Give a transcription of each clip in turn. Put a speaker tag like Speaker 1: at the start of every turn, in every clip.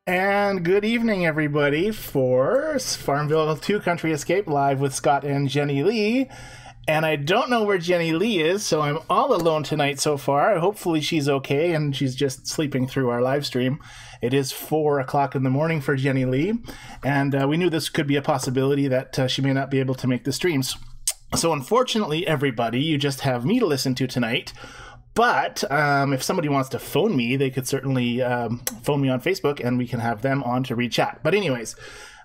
Speaker 1: And good evening, everybody, for FarmVille2 Country Escape live with Scott and Jennilee. And I don't know where Jennilee is, so I'm all alone tonight so far. Hopefully she's okay and she's just sleeping through our live stream. It is 4 o'clock in the morning for Jennilee, and we knew this could be a possibility that she may not be able to make the streams. So unfortunately, everybody, you just have me to listen to tonight. But if somebody wants to phone me, they could certainly phone me on Facebook, and we can have them on to read chat. But anyways,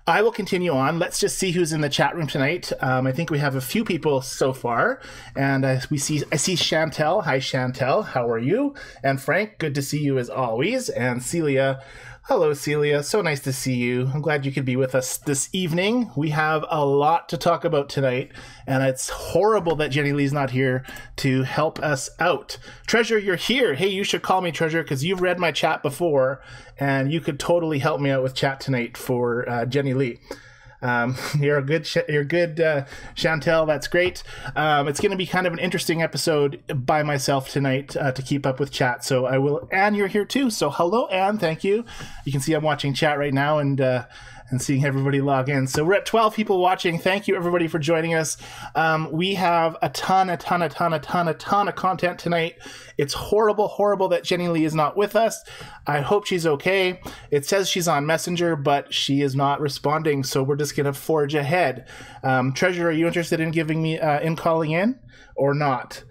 Speaker 1: I will continue on. Let's just see who's in the chat room tonight. I think we have a few people so far, and I see Chantel. Hi, Chantel. How are you? And Frank, good to see you as always. And Celia. Hello, Celia. So nice to see you. I'm glad you could be with us this evening. We have a lot to talk about tonight, and it's horrible that Jennilee's not here to help us out. Treasure, you're here. Hey, you should call me Treasure because you've read my chat before, and you could totally help me out with chat tonight for Jennilee. You're good, Chantel. That's great. It's going to be kind of an interesting episode by myself tonight to keep up with chat. So I will. Anne, you're here too. So hello, Anne. Thank you. You can see I'm watching chat right now and seeing everybody log in. So we're at 12 people watching. Thank you, everybody, for joining us. We have a ton of content tonight. It's horrible that Jennilee is not with us. I hope she's okay. It says she's on Messenger, but she is not responding. So we're just going to forge ahead. Treasure, are you interested in giving me in calling in or not?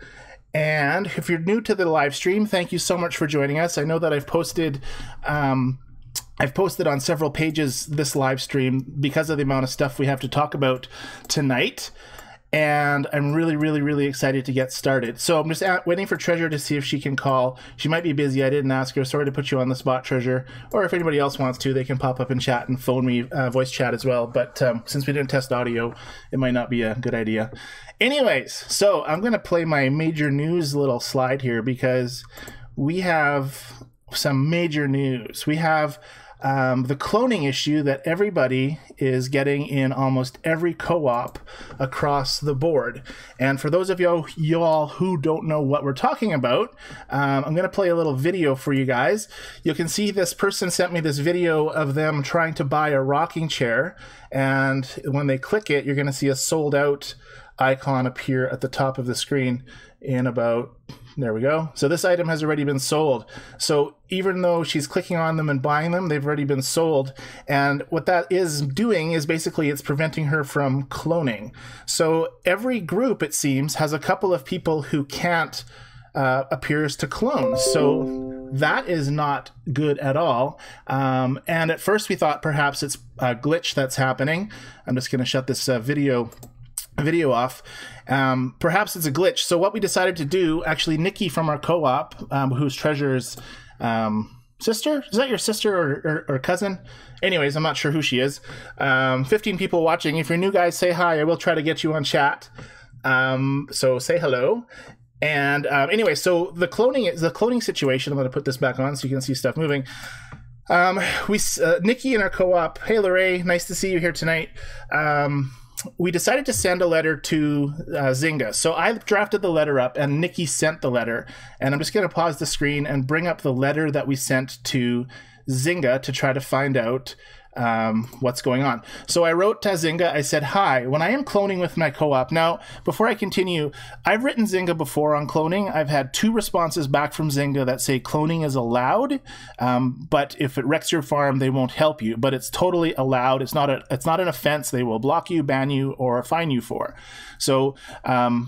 Speaker 1: And if you're new to the live stream, thank you so much for joining us. I know that I've posted on several pages this live stream because of the amount of stuff we have to talk about tonight. And I'm really excited to get started. So I'm just waiting for Treasure to see if she can call. She might be busy. I didn't ask her. Sorry to put you on the spot, Treasure. Or if anybody else wants to, they can pop up in chat and phone me, voice chat as well. But since we didn't test audio, it might not be a good idea. Anyways, so I'm going to play my major news little slide here because we have some major news. We have the cloning issue that everybody is getting in almost every co-op across the board. And for those of y'all who don't know what we're talking about, I'm going to play a little video for you guys. You can see this person sent me this video of them trying to buy a rocking chair. And when they click it, you're going to see a sold out icon appear at the top of the screen in about... There we go. So this item has already been sold. So even though she's clicking on them and buying them, they've already been sold. And what that is doing is basically it's preventing her from cloning. So every group, it seems, has a couple of people who can't appears to clone. So that is not good at all. And at first we thought perhaps it's a glitch that's happening. I'm just going to shut this video off. Perhaps it's a glitch. So what we decided to do, actually, Nikki from our co-op, who's Treasure's sister, is that your sister or cousin? Anyways, I'm not sure who she is. 15 people watching. If you're new, guys, say hi. I will try to get you on chat. So say hello. And anyway, so the cloning situation. I'm going to put this back on so you can see stuff moving. Nikki in our co-op. Hey, Lorraine, nice to see you here tonight. We decided to send a letter to Zynga. So I drafted the letter up and Nikki sent the letter. And I'm just going to pause the screen and bring up the letter that we sent to Zynga to try to find out what's going on. So I wrote to Zynga, I said, hi, when I am cloning with my co-op. Now, before I continue, I've written Zynga before on cloning. I've had 2 responses back from Zynga that say cloning is allowed, but if it wrecks your farm, they won't help you. But it's totally allowed. It's not an offense. They will block you, ban you, or fine you for. So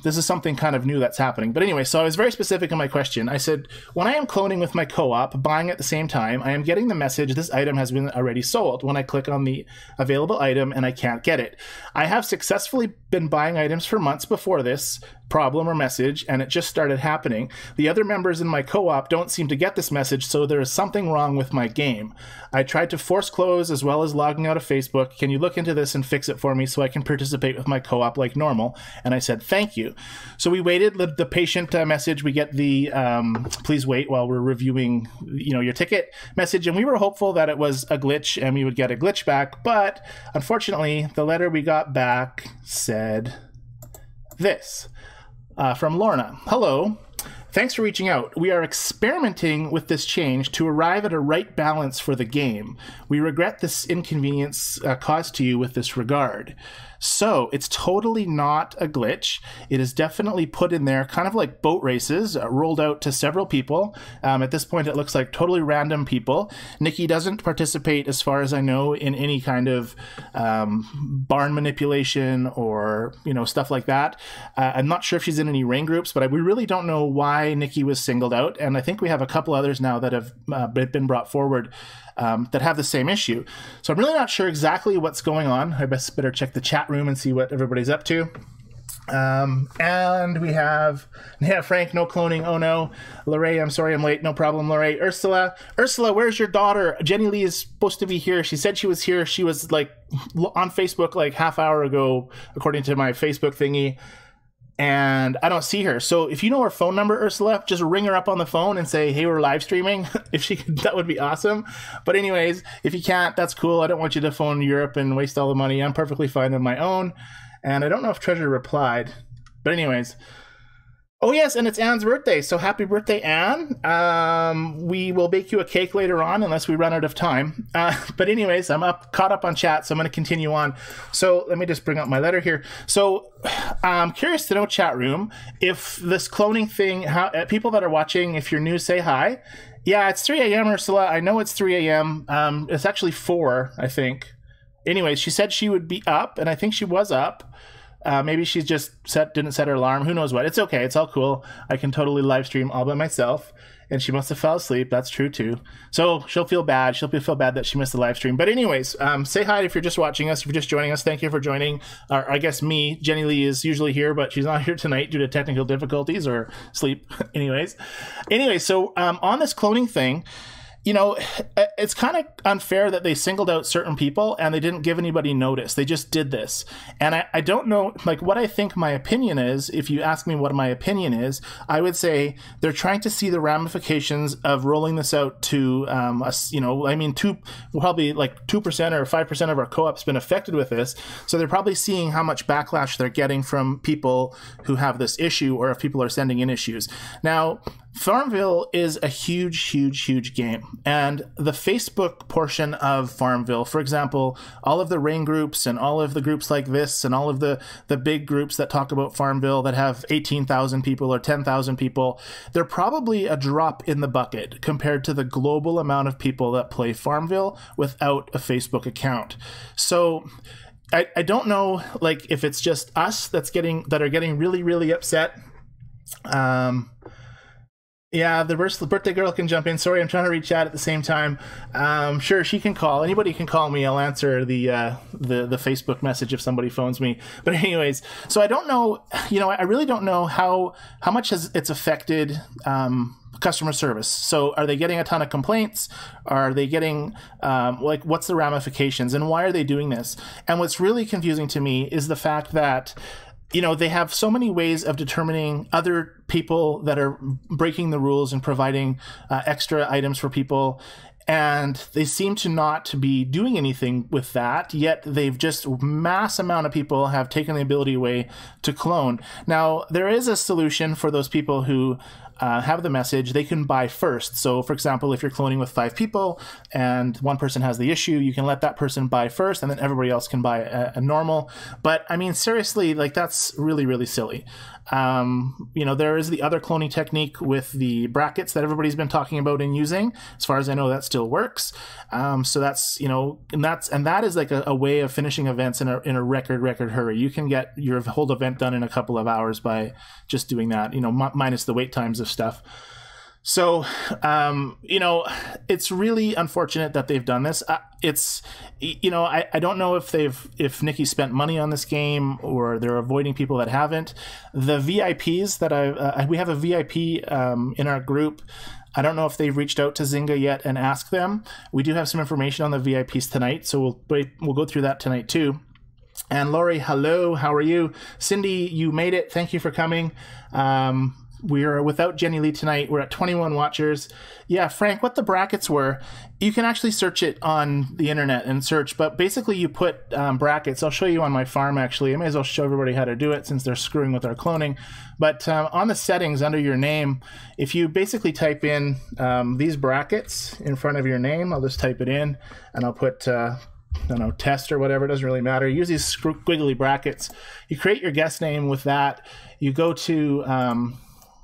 Speaker 1: this is something kind of new that's happening. But anyway, so I was very specific in my question. I said, when I am cloning with my co-op, buying at the same time, I am getting the message this item has been already sold. When I click on the available item and I can't get it. I have successfully been buying items for months before this problem or message, and it just started happening. The other members in my co-op don't seem to get this message, so there is something wrong with my game. I tried to force close as well as logging out of Facebook. Can you look into this and fix it for me so I can participate with my co-op like normal? And I said, thank you. So we waited, the patient message, we get the please wait while we're reviewing your ticket message, and we were hopeful that it was a glitch and we would get a glitch back, but unfortunately the letter we got back said this. From Lorna. Hello. Thanks for reaching out. We are experimenting with this change to arrive at a right balance for the game. We regret this inconvenience caused to you with this regard. So it's totally not a glitch. It is definitely put in there, kind of like boat races, rolled out to several people. At this point, it looks like totally random people. Nikki doesn't participate, as far as I know, in any kind of barn manipulation or stuff like that. I'm not sure if she's in any rain groups, but we really don't know why Nikki was singled out. And I think we have a couple others now that have been brought forward that have the same issue. So I'm really not sure exactly what's going on. I better check the chat room and see what everybody's up to. And we have, Frank, no cloning, oh no. Lorraine, I'm sorry I'm late, no problem, Lorraine. Ursula, where's your daughter? Jennilee is supposed to be here. She said she was here. She was like on Facebook like half hour ago, according to my Facebook thingy. And I don't see her. So if you know her phone number, Ursula, just ring her up on the phone and say, hey, we're live streaming. If she could, that would be awesome. But anyways, if you can't, that's cool. I don't want you to phone Europe and waste all the money. I'm perfectly fine on my own. And I don't know if Treasure replied. But anyways. Oh, yes, and it's Anne's birthday. So happy birthday, Anne. We will bake you a cake later on unless we run out of time. But anyways, I'm caught up on chat, so I'm going to continue on. So let me just bring up my letter here. So I'm curious to know, chat room, if this cloning thing, people that are watching, if you're new, say hi. Yeah, it's 3 a.m., Ursula. I know it's 3 a.m. It's actually 4, I think. Anyways, she said she would be up, and I think she was up. Maybe she's just didn't set her alarm. Who knows what? It's okay. It's all cool. I can totally live stream all by myself. And she must have fell asleep. That's true too. So she'll feel bad. She'll feel bad that she missed the live stream. But anyways, say hi if you're just watching us. If you're just joining us, thank you for joining. I guess me, Jennilee, is usually here, but she's not here tonight due to technical difficulties or sleep. Anyway, so on this cloning thing, it's kind of unfair that they singled out certain people and they didn't give anybody notice. They just did this. And I don't know, like, what I think my opinion is. If you ask me what my opinion is, I would say they're trying to see the ramifications of rolling this out to us. Probably like 2% or 5% of our co-op's been affected with this. So they're probably seeing how much backlash they're getting from people who have this issue, or if people are sending in issues. Now, FarmVille is a huge, huge, huge game. And the Facebook portion of FarmVille, for example, all of the rain groups and all of the groups like this and all of the big groups that talk about FarmVille that have 18,000 people or 10,000 people, they're probably a drop in the bucket compared to the global amount of people that play FarmVille without a Facebook account. So I don't know, like, if it's just us that are getting really, really upset. Yeah, the birthday girl can jump in. Sorry, I'm trying to reach out at the same time. Sure, she can call. Anybody can call me. I'll answer the Facebook message if somebody phones me. But anyways, so I don't know. I really don't know how much it's affected customer service. So are they getting a ton of complaints? Are they getting what's the ramifications and why are they doing this? And what's really confusing to me is the fact that they have so many ways of determining other people that are breaking the rules and providing extra items for people. And they seem to not be doing anything with that, yet they've just mass amount of people have taken the ability away to clone. Now, there is a solution for those people who have the message. They can buy first. So, for example, if you're cloning with 5 people and one person has the issue, you can let that person buy first and then everybody else can buy a normal. But, I mean, seriously, like, that's really, really silly. There is the other cloning technique with the brackets that everybody's been talking about and using. As far as I know, that still works. So that's, and that is like a way of finishing events in a record hurry. You can get your whole event done in a couple of hours by just doing that, minus the wait times of stuff. So, it's really unfortunate that they've done this. I don't know if Nikki spent money on this game or they're avoiding people that haven't. The VIPs that we have a VIP in our group. I don't know if they've reached out to Zynga yet and asked them. We do have some information on the VIPs tonight, so we'll go through that tonight too. And Lori, hello, how are you? Cindy, you made it. Thank you for coming. we're without Jennilee tonight. We're at 21 watchers. Yeah, Frank, what the brackets were, you can actually search it on the internet and search, but basically you put brackets. I'll show you on my farm, actually. I may as well show everybody how to do it since they're screwing with our cloning. But on the settings under your name, if you basically type in these brackets in front of your name, I'll just type it in and I'll put I don't know, test or whatever, it doesn't really matter. Use these squiggly brackets. You create your guest name with that. You go to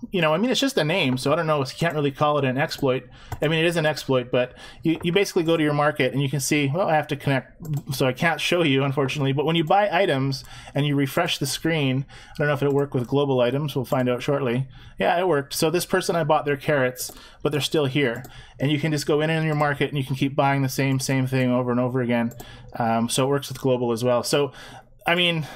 Speaker 1: you know, I mean, it's just a name, so I don't know, you can't really call it an exploit. I mean, it is an exploit, but you basically go to your market and you can see, well, I have to connect, so I can't show you, unfortunately, but when you buy items and you refresh the screen, I don't know if it'll work with global items, we'll find out shortly. Yeah, it worked. So this person, I bought their carrots, but they're still here. And you can just go in your market and you can keep buying the same thing over and over again. So it works with global as well. So, I mean,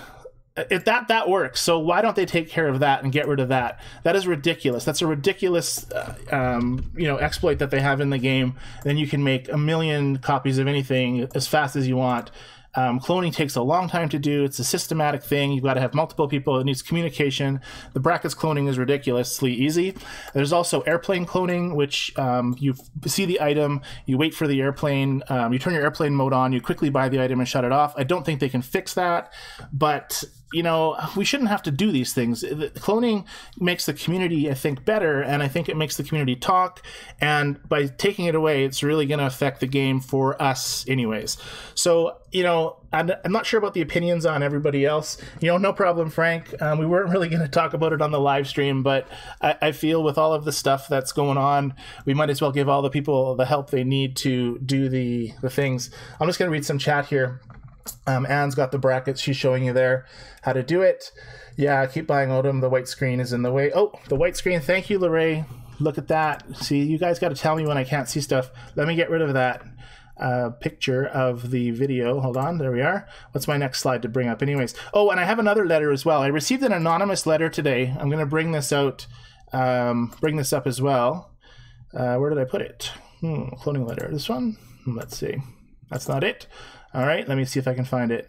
Speaker 1: if that works, so why don't they take care of that and get rid of that? That is ridiculous. That's a ridiculous you know, exploit that they have in the game. Then you can make 1 million copies of anything as fast as you want. Cloning takes a long time to do. It's a systematic thing. You've got to have multiple people. It needs communication. The brackets cloning is ridiculously easy. There's also airplane cloning, which you see the item, you wait for the airplane, you turn your airplane mode on, you quickly buy the item and shut it off. I don't think they can fix that, but you know, we shouldn't have to do these things. Cloning makes the community, I think, better, and I think it makes the community talk, and by taking it away, it's really going to affect the game for us anyways. So, you know, I'm not sure about the opinions on everybody else. You know, no problem, Frank. We weren't really going to talk about it on the live stream, but I feel with all of the stuff that's going on, we might as well give all the people the help they need to do the things. I'm just going to read some chat here. Anne's got the brackets. She's showing you there how to do it. Yeah, keep buying Odom. The white screen is in the way. Oh, the white screen. Thank you, Lorray. Look at that. See, you guys got to tell me when I can't see stuff. Let me get rid of that picture of the video. Hold on. There we are. What's my next slide to bring up anyways? Oh, and I have another letter as well. I received an anonymous letter today. I'm going to bring this out, bring this up as well. Where did I put it? Cloning letter. This one? Let's see. That's not it. All right, let me see if I can find it.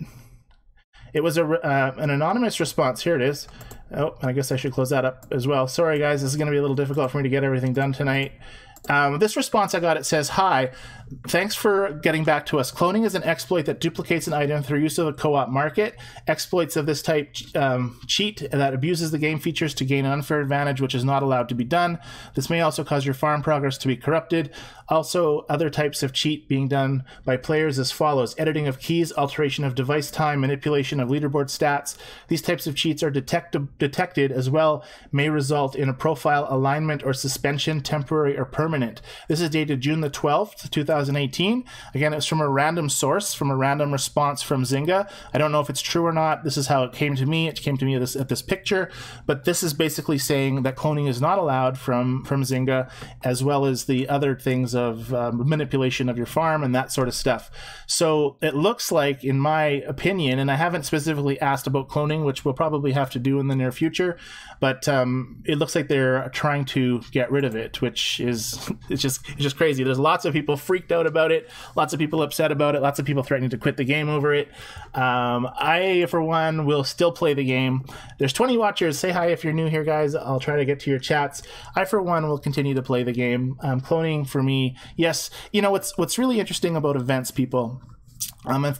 Speaker 1: It was an anonymous response. Here it is. Oh, I guess I should close that up as well. Sorry, guys. This is going to be a little difficult for me to get everything done tonight. This response I got, it says, "Hi, thanks for getting back to us. Cloning is an exploit that duplicates an item through use of a co-op market. Exploits of this type cheat that abuses the game features to gain an unfair advantage, which is not allowed to be done. This may also cause your farm progress to be corrupted. Also, other types of cheat being done by players as follows: editing of keys, alteration of device time, manipulation of leaderboard stats. These types of cheats are detected as well, may result in a profile alignment or suspension, temporary or permanent. This is dated June the 12th, 2018. Again, it's from a random source, from a random response from Zynga. I don't know if it's true or not. This is how it came to me. It came to me at this picture, but this is basically saying that cloning is not allowed from Zynga, as well as the other things of manipulation of your farm and that sort of stuff. So it looks like, in my opinion, and I haven't specifically asked about cloning, which we'll probably have to do in the near future, but it looks like they're trying to get rid of it, which is it's just crazy. There's lots of people freaked out about it, lots of people upset about it, lots of people threatening to quit the game over it. I, for one, will still play the game. There's 20 watchers. Say hi if you're new here, guys. I'll try to get to your chats. I, for one, will continue to play the game. Cloning, for me, yes. You know, what's really interesting about events, people,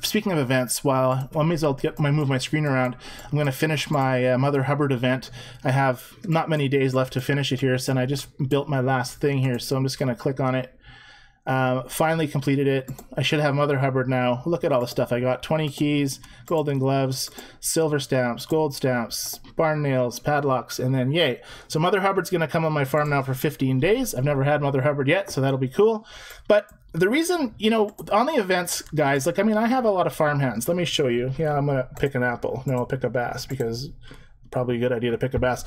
Speaker 1: speaking of events, while I may as well move my screen around, I'm going to finish my Mother Hubbard event. I have not many days left to finish it here, so I just built my last thing here, so I'm just going to click on it. Finally completed it. I should have Mother Hubbard now. Look at all the stuff I got. 20 keys, golden gloves, silver stamps, gold stamps, barn nails, padlocks, and then yay. So Mother Hubbard's going to come on my farm now for 15 days. I've never had Mother Hubbard yet, so that'll be cool. But the reason, you know, on the events, guys, like, I mean, I have a lot of farmhands. Let me show you. Yeah, I'm going to pick an apple. No, I'll pick a bass, because probably a good idea to pick a bass.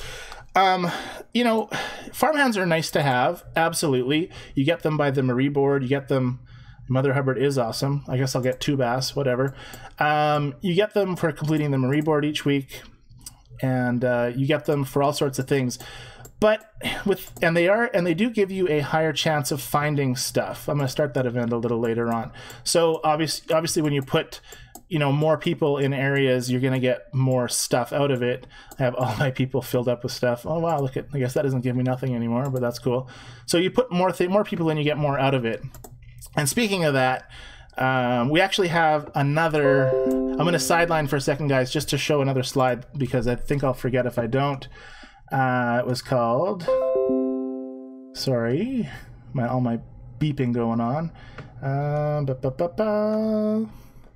Speaker 1: You know, farmhands are nice to have. Absolutely. You get them by the Marie board. You get them. Mother Hubbard is awesome. I guess I'll get 2 bass, whatever. You get them for completing the Marie board each week, and you get them for all sorts of things. But they do give you a higher chance of finding stuff. I'm going to start that event a little later on. So obviously when you put you know, more people in areas, you're going to get more stuff out of it. I have all my people filled up with stuff. Oh, wow, look at, I guess that doesn't give me nothing anymore, but that's cool. So you put more people in, you get more out of it. And speaking of that, we actually have another, I'm going to sideline for a second, guys, just to show another slide, because I think I'll forget if I don't. It was called, sorry, all my beeping going on.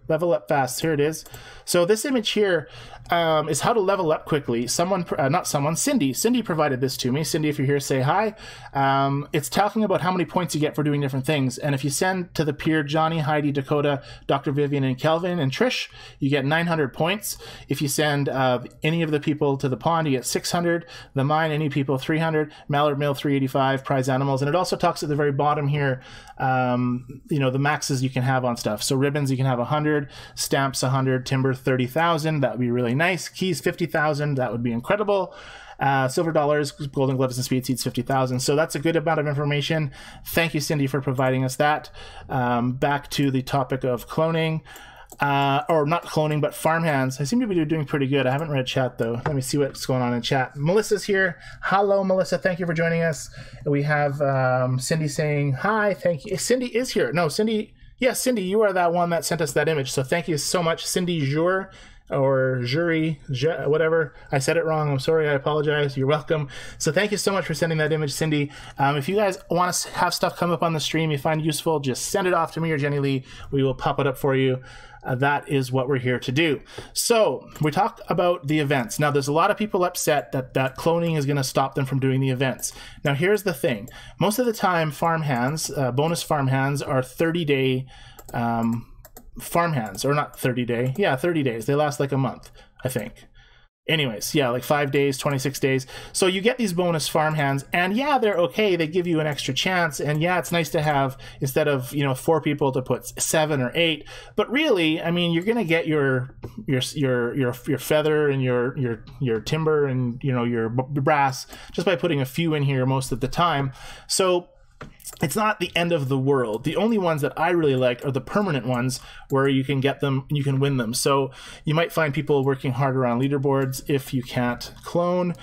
Speaker 1: Level up fast. Here it is. So this image here is how to level up quickly. Cindy provided this to me. Cindy, if you're here, say hi. It's talking about how many points you get for doing different things. And if you send to the peer Johnny, Heidi, Dakota, Dr. Vivian, and Kelvin, and Trish, you get 900 points. If you send any of the people to the pond, you get 600. The mine, any people, 300. Mallard Mill, 385. Prize animals. And it also talks at the very bottom here, you know, the maxes you can have on stuff. So ribbons, you can have 100. Stamps 100, timber 30,000. That would be really nice. Keys 50,000. That would be incredible. Silver dollars, golden gloves, and speed seeds 50,000. So that's a good amount of information. Thank you, Cindy, for providing us that. Back to the topic of cloning, or not cloning, but farmhands. I seem to be doing pretty good. I haven't read chat though. Let me see what's going on in chat. Melissa's here. Hello, Melissa. Thank you for joining us. We have Cindy saying hi. Thank you. Cindy is here. No, Cindy. Yes, Cindy, you are that one that sent us that image. So thank you so much, Cindy Jure, or Jury, whatever. I said it wrong. I'm sorry. I apologize. You're welcome. So thank you so much for sending that image, Cindy. If you guys want to have stuff come up on the stream you find useful, just send it off to me or Jennilee. We will pop it up for you. That is what we're here to do. So we talked about the events. Now, there's a lot of people upset that cloning is going to stop them from doing the events. Now, here's the thing. Most of the time, farmhands, bonus farmhands, are 30-day farmhands, or not 30-day. Yeah, 30 days. They last like a month, I think. Anyways, yeah, like 5 days, 26 days. So you get these bonus farmhands, and yeah, they're okay. They give you an extra chance, and yeah, it's nice to have, instead of, you know, 4 people, to put 7 or 8. But really, I mean, you're gonna get your feather and your timber and, you know, your brass just by putting a few in here most of the time. So it's not the end of the world. The only ones that I really like are the permanent ones, where you can get them, you can win them. So you might find people working harder on leaderboards if you can't clone.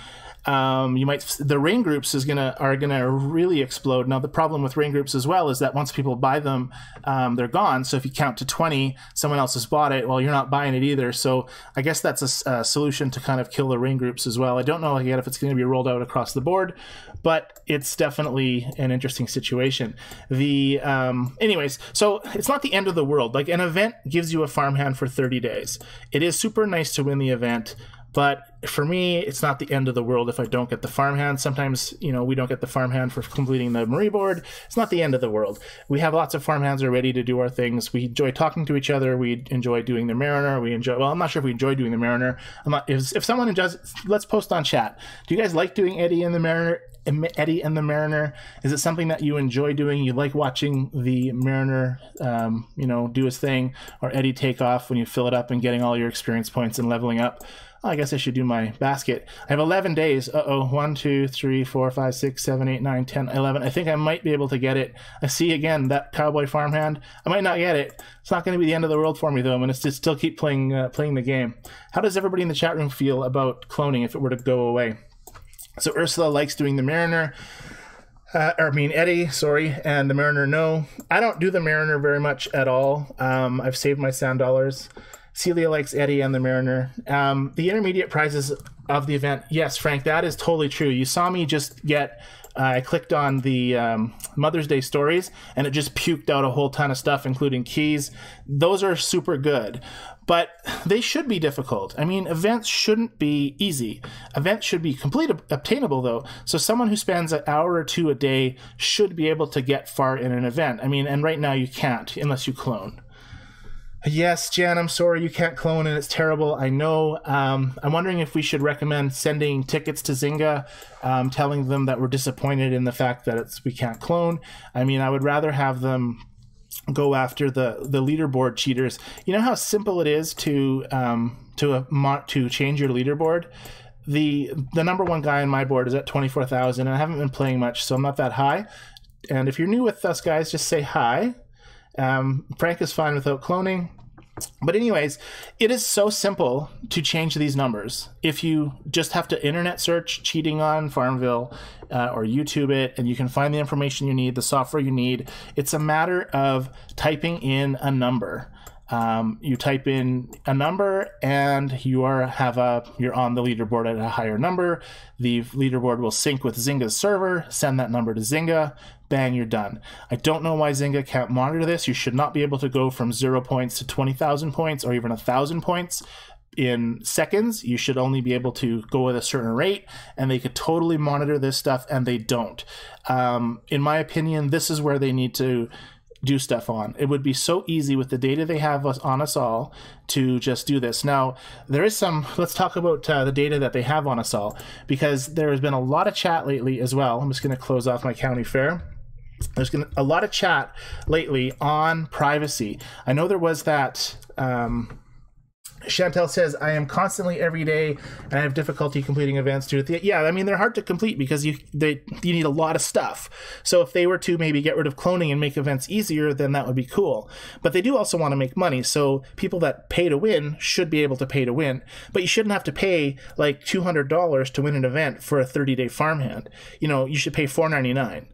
Speaker 1: The rain groups are gonna really explode. Now, the problem with rain groups as well is that once people buy them, they're gone. So if you count to 20, someone else has bought it. Well, you're not buying it either. So I guess that's a solution to kind of kill the rain groups as well. I don't know yet if it's going to be rolled out across the board, but it's definitely an interesting situation. Anyways, so it's not the end of the world. Like, an event gives you a farmhand for 30 days. It is super nice to win the event. But for me, it's not the end of the world if I don't get the farmhand. Sometimes, you know, we don't get the farmhand for completing the Marie board. It's not the end of the world. We have lots of farmhands are ready to do our things. We enjoy talking to each other. We enjoy doing the Mariner. Well, I'm not sure if we enjoy doing the Mariner. If someone does, let's post on chat. Do you guys like doing Eddie and the Mariner? Eddie and the Mariner? Is it something that you enjoy doing? You like watching the Mariner, you know, do his thing, or Eddie take off when you fill it up and getting all your experience points and leveling up? I guess I should do my basket. I have 11 days. 1, 2, 3, 4, 5, 6, 7, 8, 9, 10, 11. I think I might be able to get it. I see again that cowboy farmhand. I might not get it. It's not going to be the end of the world for me though. I'm going to still keep playing the game. How does everybody in the chat room feel about cloning if it were to go away? So Ursula likes doing the Mariner. Eddie, sorry, and the Mariner, no. I don't do the Mariner very much at all. I've saved my sand dollars. Celia likes Eddie and the Mariner. The intermediate prizes of the event, yes, Frank, that is totally true. You saw me just get, I clicked on the Mother's Day stories, and it just puked out a whole ton of stuff, including keys. Those are super good, but they should be difficult. I mean, events shouldn't be easy. Events should be obtainable, though. So someone who spends an hour or two a day should be able to get far in an event. I mean, and right now you can't unless you clone. Yes, Jan, I'm sorry you can't clone and it's terrible. I know. I'm wondering if we should recommend sending tickets to Zynga, telling them that we're disappointed in the fact that we can't clone. I mean, I would rather have them go after the leaderboard cheaters. You know how simple it is to change your leaderboard? The number one guy on my board is at 24,000, and I haven't been playing much, so I'm not that high. And if you're new with us, guys, just say hi. Frank is fine without cloning. But anyways, it is so simple to change these numbers. If you just have to internet search cheating on FarmVille or YouTube it, and you can find the information you need, the software you need. It's a matter of typing in a number. You type in a number and you're on the leaderboard at a higher number. The leaderboard will sync with Zynga's server, send that number to Zynga, bang, you're done. I don't know why Zynga can't monitor this. You should not be able to go from 0 points to 20,000 points or even 1,000 points in seconds. You should only be able to go at a certain rate, and they could totally monitor this stuff, and they don't. In my opinion, this is where they need to do stuff on. It would be so easy with the data they have on us all to just do this. Now, there is let's talk about the data that they have on us all, because there has been a lot of chat lately as well. I'm just going to close off my county fair. There's been a lot of chat lately on privacy. I know there was that... Chantel says, I am constantly every day and I have difficulty completing events. Yeah, I mean, they're hard to complete because you need a lot of stuff. So if they were to maybe get rid of cloning and make events easier, then that would be cool. But they do also want to make money. So people that pay to win should be able to pay to win. But you shouldn't have to pay like $200 to win an event for a 30-day farmhand. You know, you should pay $4.99.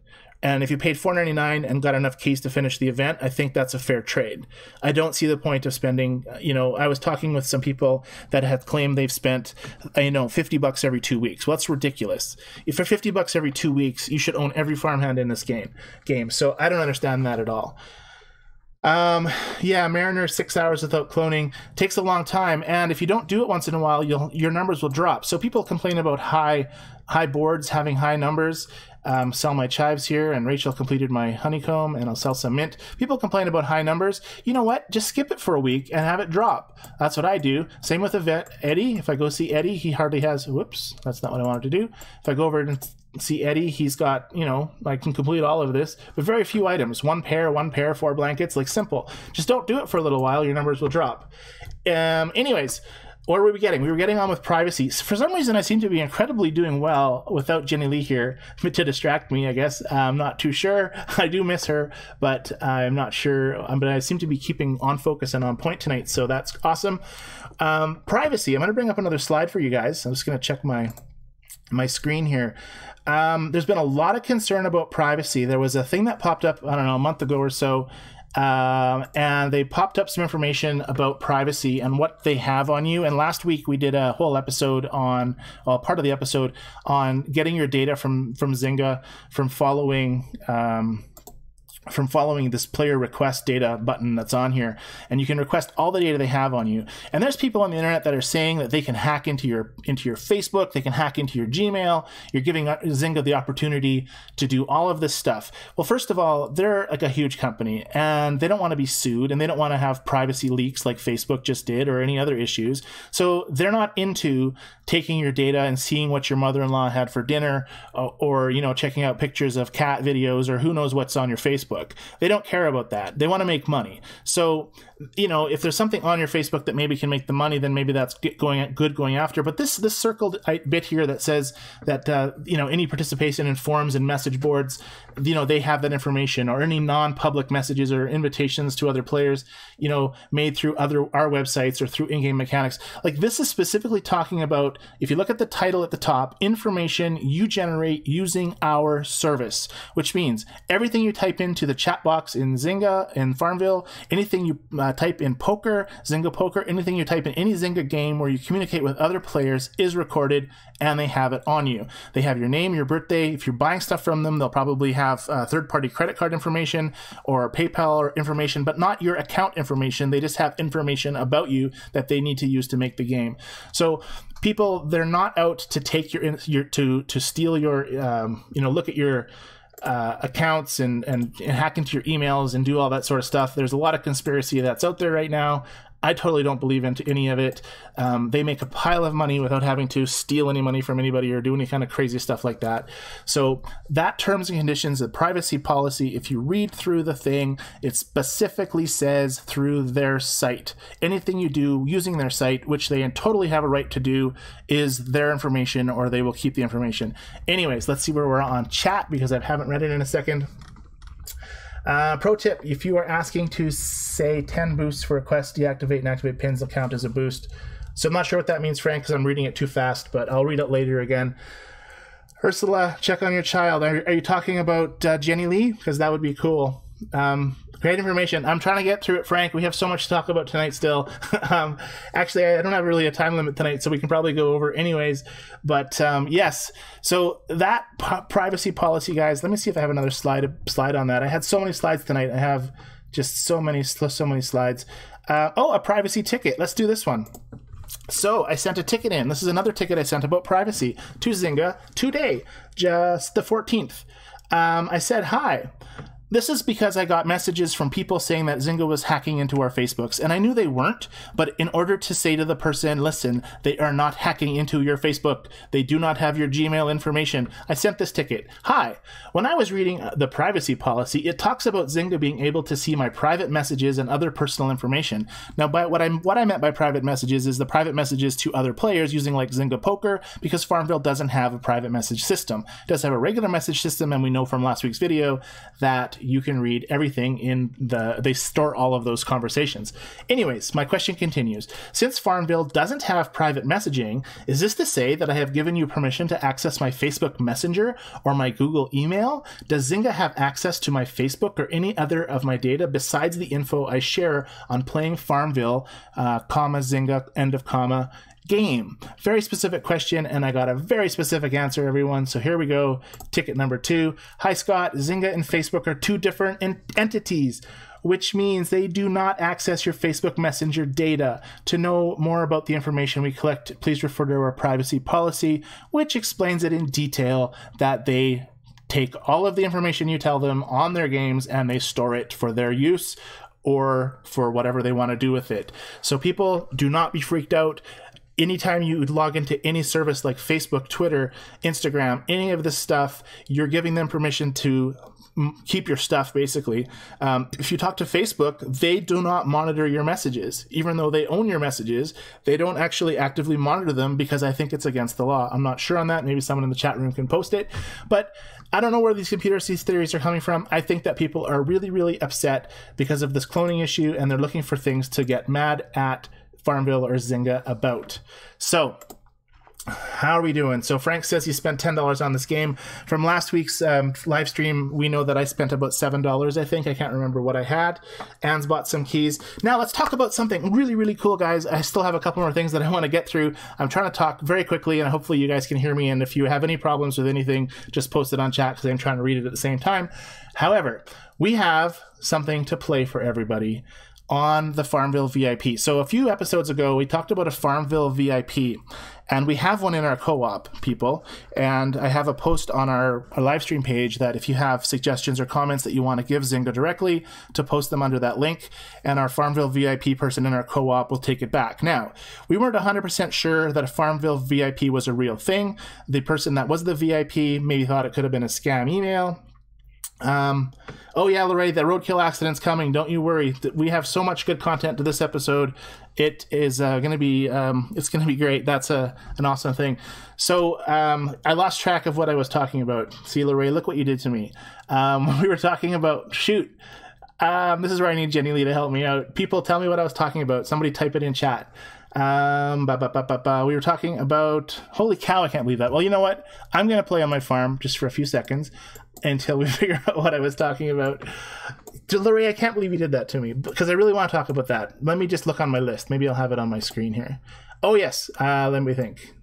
Speaker 1: And if you paid $4.99 and got enough keys to finish the event, I think that's a fair trade. I don't see the point of spending, I was talking with some people that had claimed they've spent, $50 every 2 weeks. Well, that's ridiculous. If for $50 every 2 weeks, you should own every farmhand in this game. So I don't understand that at all. Yeah, Mariner 6 hours without cloning takes a long time, and if you don't do it once in a while, your numbers will drop. So people complain about high boards having high numbers. Sell my chives here, and Rachel completed my honeycomb, and I'll sell some mint. People complain about high numbers. You know what? Just skip it for a week and have it drop. That's what I do. Same with Eddie. If I go see Eddie, he hardly has... Whoops, that's not what I wanted to do. If I go over and see Eddie, he's got, I can complete all of this, but very few items. One pair, 4 blankets, like simple. Just don't do it for a little while. Your numbers will drop. Anyways... What were we getting? We were getting on with privacy. For some reason, I seem to be incredibly doing well without Jennilee here to distract me, I guess. I'm not too sure. I do miss her, but I'm not sure. But I seem to be keeping on focus and on point tonight, so that's awesome. Privacy. I'm going to bring up another slide for you guys. I'm just going to check my screen here. There's been a lot of concern about privacy. There was a thing that popped up, I don't know, a month ago or so, and they popped up some information about privacy and what they have on you. And last week we did a whole episode on, part of the episode on getting your data from Zynga from following this player request data button that's on here, and you can request all the data they have on you. And there's people on the internet that are saying that they can hack into your Facebook, they can hack into your Gmail. You're giving Zynga the opportunity to do all of this stuff. Well, first of all, they're like a huge company, and they don't want to be sued, and they don't want to have privacy leaks like Facebook just did or any other issues. So they're not into taking your data and seeing what your mother-in-law had for dinner, or checking out pictures of cat videos, or who knows what's on your Facebook. They don't care about that. They want to make money. So, if there's something on your Facebook that maybe can make the money, then maybe that's good going after. But this circled bit here that says that, any participation in forums and message boards, they have that information, or any non-public messages or invitations to other players, made through our websites or through in-game mechanics. Like, this is specifically talking about, if you look at the title at the top, information you generate using our service, which means everything you type into the chat box in Zynga and FarmVille, anything you type in poker, Zynga poker, anything you type in any Zynga game where you communicate with other players is recorded, and they have it on you. They have your name, your birthday. If you're buying stuff from them, they'll probably have third-party credit card information or PayPal information, but not your account information. They just have information about you that they need to use to make the game. So people, they're not out to take to steal your, look at your accounts and hack into your emails and do all that sort of stuff. There's a lot of conspiracy that's out there right now. I totally don't believe into any of it. They make a pile of money without having to steal any money from anybody or do any kind of crazy stuff like that. So that terms and conditions, the privacy policy, if you read through the thing, it specifically says through their site. Anything you do using their site, which they totally have a right to do, is their information, or they will keep the information. Anyways, let's see where we're on chat, because I haven't read it in a second. Pro tip, if you are asking to say 10 boosts for a quest, deactivate and activate pins will count as a boost. So I'm not sure what that means, Frank, because I'm reading it too fast, but I'll read it later again. Ursula, check on your child. Are you talking about Jennilee? Because that would be cool. Great information. I'm trying to get through it, Frank. We have so much to talk about tonight still. Actually, I don't have really a time limit tonight, so we can probably go over anyways. But yes, so that privacy policy, guys, let me see if I have another slide on that. I had so many slides tonight. I have just so many slides. A privacy ticket. Let's do this one. So I sent a ticket in. This is another ticket I sent about privacy to Zynga today, just the 14th. I said, hi. This is because I got messages from people saying that Zynga was hacking into our Facebooks, and I knew they weren't, but in order to say to the person, listen, they are not hacking into your Facebook, they do not have your Gmail information, I sent this ticket. Hi, when I was reading the privacy policy, it talks about Zynga being able to see my private messages and other personal information. Now, by what I meant by private messages is the private messages to other players using like Zynga Poker, because FarmVille doesn't have a private message system. It does have a regular message system, and we know from last week's video that you can read everything they store all of those conversations. Anyways, my question continues. Since FarmVille doesn't have private messaging, is this to say that I have given you permission to access my Facebook Messenger or my Google email? Does Zynga have access to my Facebook or any other of my data besides the info I share on playing FarmVille, Zynga, end of comma, game? Very specific question, and I got a very specific answer, everyone. So here we go. Ticket number 2. Hi, Scott. Zynga and Facebook are two different entities, which means they do not access your Facebook Messenger data. To know more about the information we collect, please refer to our privacy policy, which explains it in detail that they take all of the information you tell them on their games and they store it for their use or for whatever they want to do with it. So people, do not be freaked out. Anytime you log into any service like Facebook, Twitter, Instagram, any of this stuff, you're giving them permission to keep your stuff, basically. If you talk to Facebook, they do not monitor your messages. Even though they own your messages, they don't actually actively monitor them because I think it's against the law. I'm not sure on that. Maybe someone in the chat room can post it. But I don't know where these conspiracy theories are coming from. I think that people are really, really upset because of this cloning issue, and they're looking for things to get mad at FarmVille or Zynga about. So how are we doing? So Frank says he spent $10 on this game. From last week's live stream, we know that I spent about $7, I think. I can't remember what I had. Anne's bought some keys. Now let's talk about something really, really cool, guys. I still have a couple more things that I want to get through. I'm trying to talk very quickly, and hopefully you guys can hear me. And if you have any problems with anything, just post it on chat because I'm trying to read it at the same time. However, we have something to play for everybody on the FarmVille VIP. So a few episodes ago, we talked about a FarmVille VIP, and we have one in our co-op, people. And I have a post on our live stream page that if you have suggestions or comments that you want to give Zynga directly, to post them under that link, and our FarmVille VIP person in our co-op will take it back. Now, we weren't 100% sure that a FarmVille VIP was a real thing. The person that was the VIP maybe thought it could have been a scam email. Oh yeah, Lorraine, that roadkill accident's coming. Don't you worry. We have so much good content to this episode. It is going to be it's going to be great. That's an awesome thing. So I lost track of what I was talking about. See, Lorraine, look what you did to me. We were talking about shoot. This is where I need Jennilee to help me out. People, tell me what I was talking about. Somebody type it in chat. We were talking about, holy cow, I can't believe that. Well, you know what? I'm going to play on my farm just for a few seconds until we figure out what I was talking about. Larry, I can't believe you did that to me because I really want to talk about that. Let me just look on my list. Maybe I'll have it on my screen here. Oh, yes. Let me think.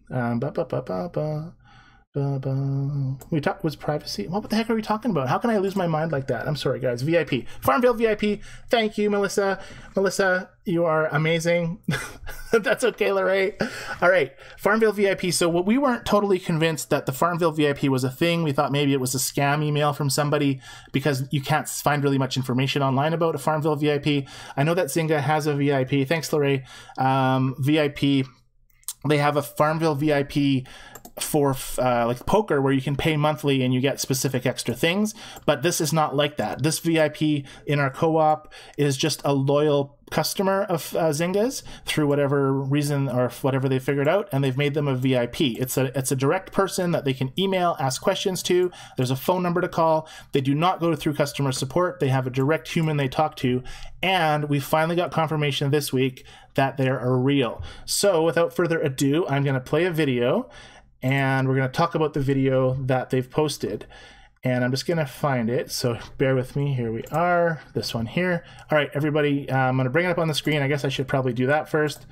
Speaker 1: We talked was privacy. What the heck are we talking about? How can I lose my mind like that? I'm sorry, guys. VIP, FarmVille VIP. Thank you, Melissa. Melissa, you are amazing. That's okay, Lorraine. All right, FarmVille VIP. So we weren't totally convinced that the FarmVille VIP was a thing. We thought maybe it was a scam email from somebody because you can't find really much information online about a FarmVille VIP. I know that Zynga has a VIP. Thanks, Lorraine. VIP. They have a FarmVille VIP for like poker where you can pay monthly and you get specific extra things, but this is not like that. This VIP in our co-op is just a loyal customer of Zynga's through whatever reason or whatever they figured out, and they've made them a VIP. It's a direct person that they can email, ask questions to. There's a phone number to call. They do not go through customer support. They have a direct human they talk to, and we finally got confirmation this week that they're real. So without further ado, I'm going to play a video, and we're going to talk about the video that they've posted. And I'm just going to find it, so bear with me. Here we are, this one here. All right, everybody, I'm going to bring it up on the screen. I guess I should probably do that first.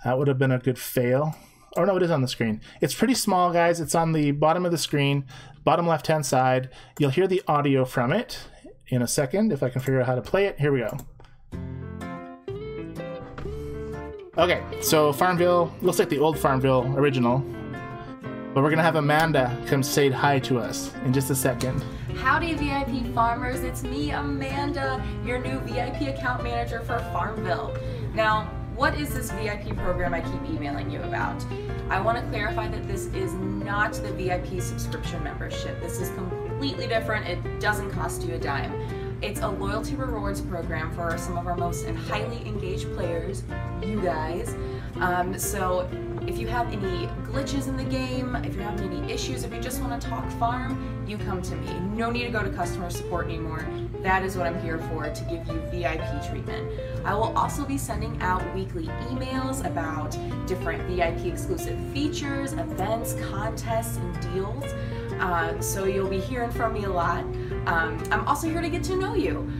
Speaker 1: That would have been a good fail. Oh, no, it is on the screen. It's pretty small, guys. It's on the bottom of the screen, bottom left-hand side. You'll hear the audio from it in a second, if I can figure out how to play it. Here we go. Okay, so FarmVille, looks like the old FarmVille original. But we're gonna have Amanda come say hi to us in just a second.
Speaker 2: Howdy VIP farmers, it's me Amanda, your new VIP account manager for FarmVille. Now, what is this VIP program I keep emailing you about? I want to clarify that this is not the VIP subscription membership. This is completely different. It doesn't cost you a dime. It's a loyalty rewards program for some of our most and highly engaged players, you guys. So if you have any glitches in the game, if you're having any issues, if you just want to talk farm, you come to me. No need to go to customer support anymore. That is what I'm here for, to give you VIP treatment. I will also be sending out weekly emails about different VIP exclusive features, events, contests, and deals. So you'll be hearing from me a lot. I'm also here to get to know you.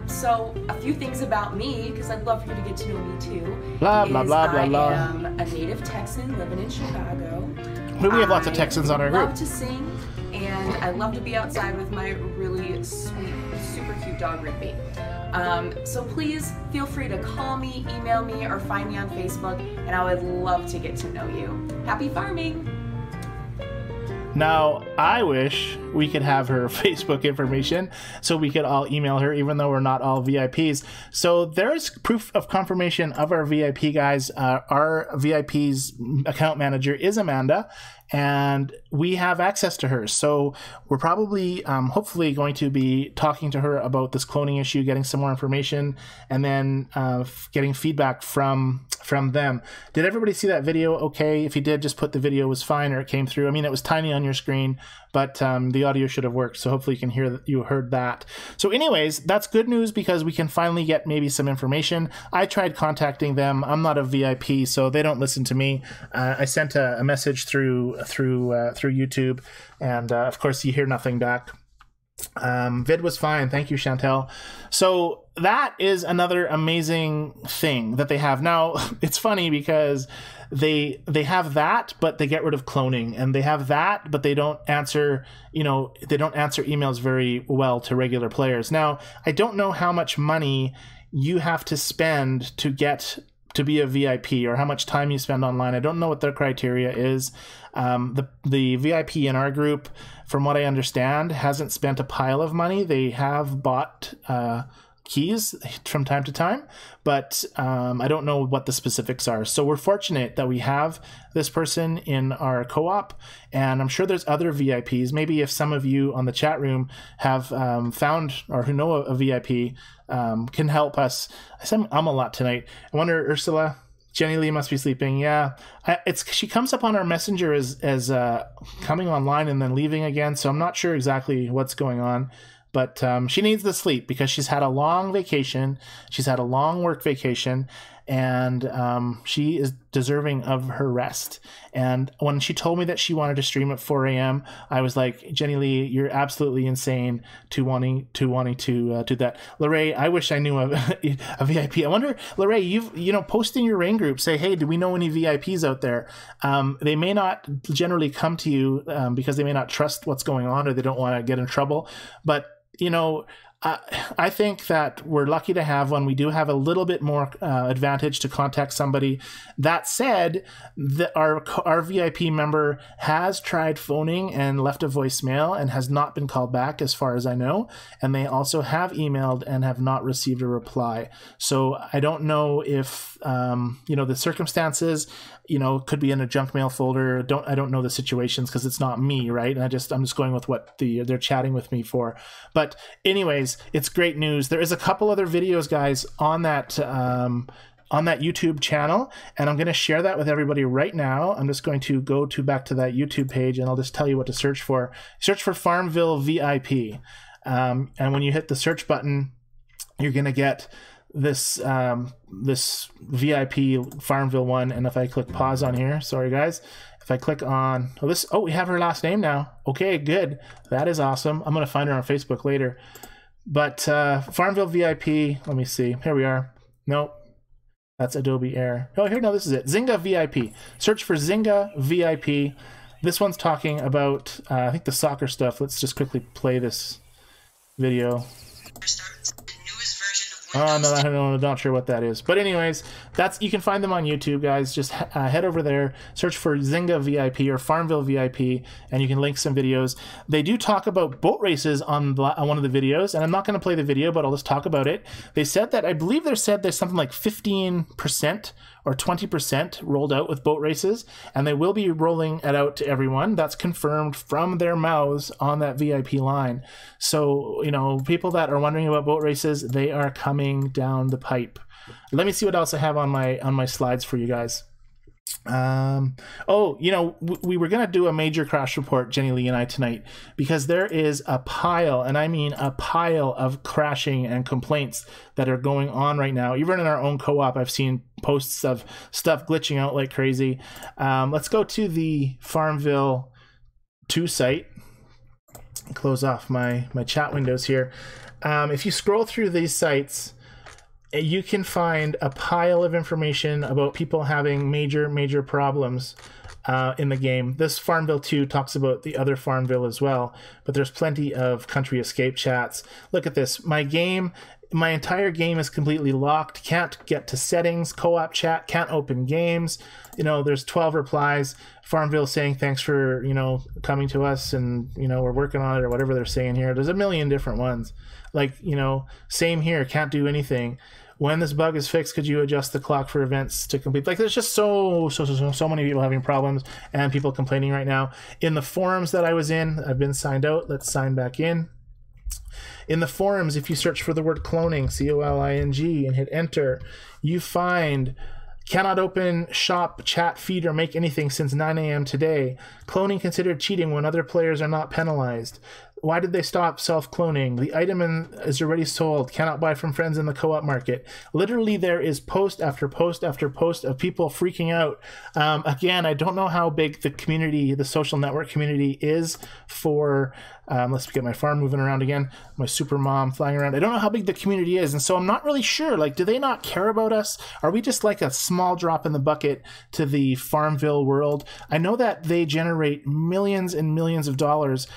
Speaker 2: So a few things about me, because I'd love for you to get to know me too.
Speaker 1: Blah, blah, blah, blah, blah.
Speaker 2: I am a native Texan living in Chicago.
Speaker 1: We have lots of Texans on our group.
Speaker 2: I love to sing, and I love to be outside with my really sweet, super cute dog, Rigby. So please feel free to call me, email me, or find me on Facebook, and I would love to get to know you. Happy farming!
Speaker 1: Now, I wish we could have her Facebook information so we could all email her, even though we're not all VIPs. So there's proof of confirmation of our VIP guys. Our VIP's account manager is Amanda, and we have access to her. So we're probably, hopefully, going to be talking to her about this cloning issue, getting some more information, and then getting feedback from them. Did everybody see that video okay? If you did, just put the video was fine or it came through. I mean, it was tiny on your screen, but the audio should have worked. So hopefully you can hear that you heard that. So anyways, that's good news because we can finally get maybe some information. I tried contacting them. I'm not a VIP, so they don't listen to me. I sent a message through YouTube, and of course you hear nothing back. Vid was fine. Thank you, Chantel. So that is another amazing thing that they have. Now, it's funny because they have that, but they get rid of cloning, and they have that, but they don't answer, they don't answer emails very well to regular players. Now, I don't know how much money you have to spend to get to be a VIP, or how much time you spend online. I don't know what their criteria is. The VIP in our group, from what I understand, hasn't spent a pile of money. They have bought keys from time to time, but I don't know what the specifics are. So we're fortunate that we have this person in our co-op, and I'm sure there's other VIPs. Maybe if some of you on the chat room have found or who know a VIP can help us. I'm a lot tonight. I wonder, Ursula, Jennilee must be sleeping. Yeah, she comes up on our messenger as coming online and then leaving again, so I'm not sure exactly what's going on. But she needs the sleep because she's had a long vacation. She's had a long work vacation, and she is deserving of her rest. And when she told me that she wanted to stream at 4 a.m., I was like, Jennilee, you're absolutely insane to wanting to do that. Lorraine, I wish I knew a VIP. I wonder, Lorraine, you've post in your rain group, say, hey, do we know any VIPs out there? They may not generally come to you because they may not trust what's going on, or they don't want to get in trouble. But I think that we're lucky to have one. We do have a little bit more advantage to contact somebody. That said, our VIP member has tried phoning and left a voicemail and has not been called back, as far as I know. And they also have emailed and have not received a reply. So I don't know if the circumstances could be in a junk mail folder. I don't know the situations because it's not me, right? And I'm just going with what they're chatting with me for. But anyways, guys, it's great news. There is a couple other videos, guys, on that YouTube channel, and I'm going to share that with everybody right now. I'm just going to go back to that YouTube page, and I'll just tell you what to search for. Search for FarmVille VIP, and when you hit the search button, you're going to get this this VIP FarmVille 1. And if I click pause on here, sorry guys, if I click on we have her last name now. Okay, good, that is awesome. I'm gonna find her on Facebook later. But FarmVille VIP, let me see, here we are. Nope, that's Adobe Air. Oh, here, no, this is it. Zynga VIP. Search for Zynga VIP. This one's talking about I think the soccer stuff. Let's just quickly play this video. Oh, no, I'm not sure what that is. But anyways, you can find them on YouTube, guys. Just head over there, search for Zynga VIP or FarmVille VIP, and you can link some videos. They do talk about boat races on one of the videos, and I'm not going to play the video, but I'll just talk about it. They said that, I believe there's something like 15% or 20% rolled out with boat races, and they will be rolling it out to everyone. That's confirmed from their mouths on that VIP line. So, you know, people that are wondering about boat races, they are coming down the pipe. Let me see what else I have on my slides for you guys. Oh, you know, we were going to do a major crash report, Jennilee and I, tonight, because there is a pile, and I mean a pile, of crashing and complaints that are going on right now. Even in our own co-op, I've seen posts of stuff glitching out like crazy. Let's go to the FarmVille2 site. Close off my chat windows here. If you scroll through these sites, you can find a pile of information about people having major problems in the game. This FarmVille2 talks about the other FarmVille as well, but there's plenty of country escape chats. Look at this. My entire game is completely locked. Can't get to settings. Co-op chat. Can't open games. You know, there's 12 replies. FarmVille saying thanks for, you know, coming to us, and, you know, we're working on it, or whatever they're saying here. There's a million different ones. Like, you know, same here. Can't do anything. When this bug is fixed, could you adjust the clock for events to complete? Like, there's just so many people having problems and people complaining right now. In the forums that I was in, I've been signed out. Let's sign back in. In the forums, if you search for the word cloning, C-O-L-I-N-G, and hit enter, you find cannot open shop, chat, feed, or make anything since 9 a.m. today. Cloning considered cheating when other players are not penalized. Why did they stop self-cloning? The item is already sold. Cannot buy from friends in the co-op market. Literally, there is post after post after post of people freaking out. Again, I don't know how big the community, the social network community, is for... let's get my farm moving around again. My super mom flying around. I don't know how big the community is, and so I'm not really sure. Like, do they not care about us? Are we just like a small drop in the bucket to the FarmVille world? I know that they generate millions and millions of dollars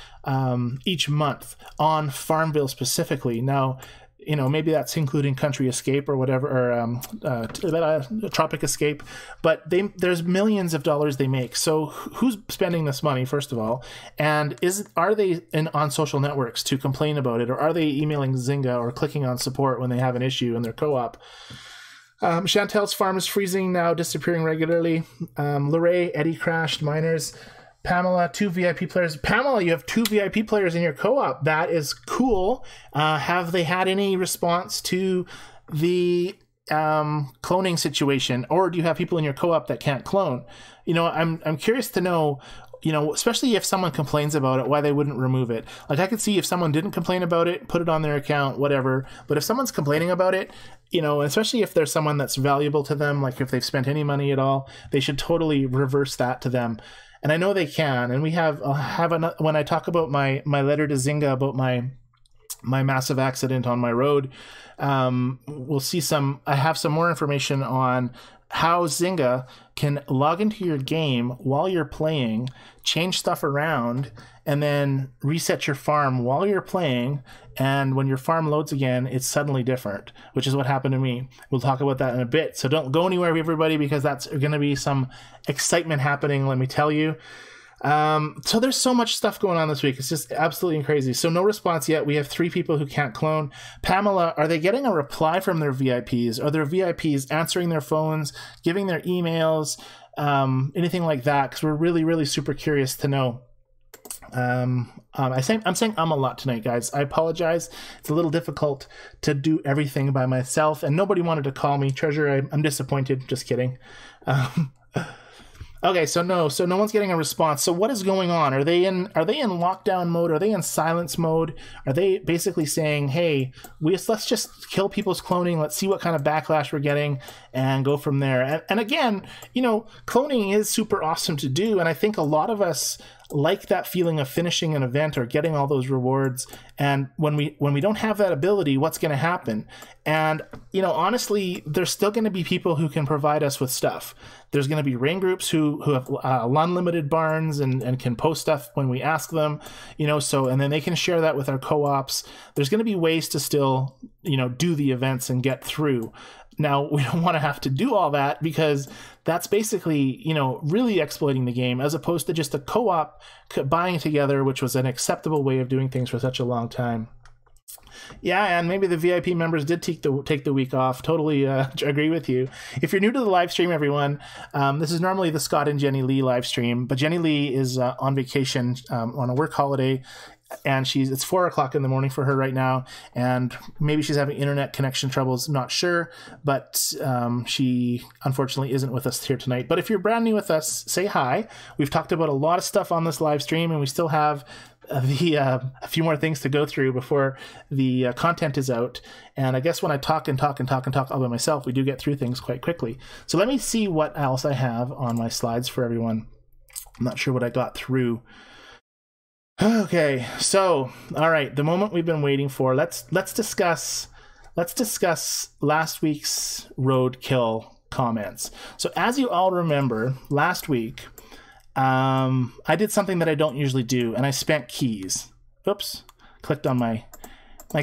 Speaker 1: each month on FarmVille specifically. Now, you know, maybe that's including Country Escape or whatever, or Tropic Escape, but there's millions of dollars they make. So who's spending this money, first of all? And are they on social networks to complain about it, or are they emailing Zynga or clicking on support when they have an issue in their co-op? Chantel's farm is freezing now, disappearing regularly. Lorraine, Eddie crashed, miners. Pamela, 2 VIP players. Pamela, you have 2 VIP players in your co-op. That is cool. Have they had any response to the cloning situation, or do you have people in your co-op that can't clone? You know, I'm curious to know, you know, especially if someone complains about it, why they wouldn't remove it. Like, I could see if someone didn't complain about it, put it on their account, whatever. But if someone's complaining about it, you know, especially if there's someone that's valuable to them, like if they've spent any money at all, they should totally reverse that to them. And I know they can. And we have another, when I talk about my letter to Zynga about my massive accident on my road, we'll see I have some more information on how Zynga can log into your game while you're playing, change stuff around, and then reset your farm while you're playing. And when your farm loads again, it's suddenly different, which is what happened to me. We'll talk about that in a bit. So don't go anywhere, everybody, because that's going to be some excitement happening, let me tell you. So there's so much stuff going on this week. It's just absolutely crazy. So no response yet. We have 3 people who can't clone. Pamela, are they getting a reply from their VIPs? Are their VIPs answering their phones, giving their emails, anything like that? Because we're really, really super curious to know. I'm saying a lot tonight, guys. I apologize. It's a little difficult to do everything by myself, and nobody wanted to call me. Treasure, I'm disappointed. Just kidding. Okay, so no one's getting a response. So what is going on? Are they in lockdown mode? Are they in silence mode? Are they basically saying, hey, let's just kill people's cloning, let's see what kind of backlash we're getting and go from there? And again, cloning is super awesome to do, and I think a lot of us like that feeling of finishing an event or getting all those rewards. And when we don't have that ability, what's going to happen? And honestly, there's still going to be people who can provide us with stuff. There's going to be rain groups who have unlimited barns and can post stuff when we ask them, and then they can share that with our co-ops. There's going to be ways to still do the events and get through. Now, we don't want to have to do all that, because that's basically, really exploiting the game, as opposed to just a co-op buying together, which was an acceptable way of doing things for such a long time. Yeah, and maybe the VIP members did take the week off. Totally agree with you. If you're new to the live stream, everyone, this is normally the Scott and Jennilee live stream, but Jennilee is on vacation on a work holiday. And it's 4 o'clock in the morning for her right now, and maybe she's having internet connection troubles, not sure, but she unfortunately isn't with us here tonight. But if you're brand new with us, say hi. We've talked about a lot of stuff on this live stream, and we still have a few more things to go through before the content is out. And I guess when I talk all by myself, we do get through things quite quickly. So let me see what else I have on my slides for everyone. I'm not sure what I got through. Okay, so all right, the moment we've been waiting for. Let's discuss last week's roadkill comments. So as you all remember, last week I did something that I don't usually do, and I spent keys. Oops, clicked on my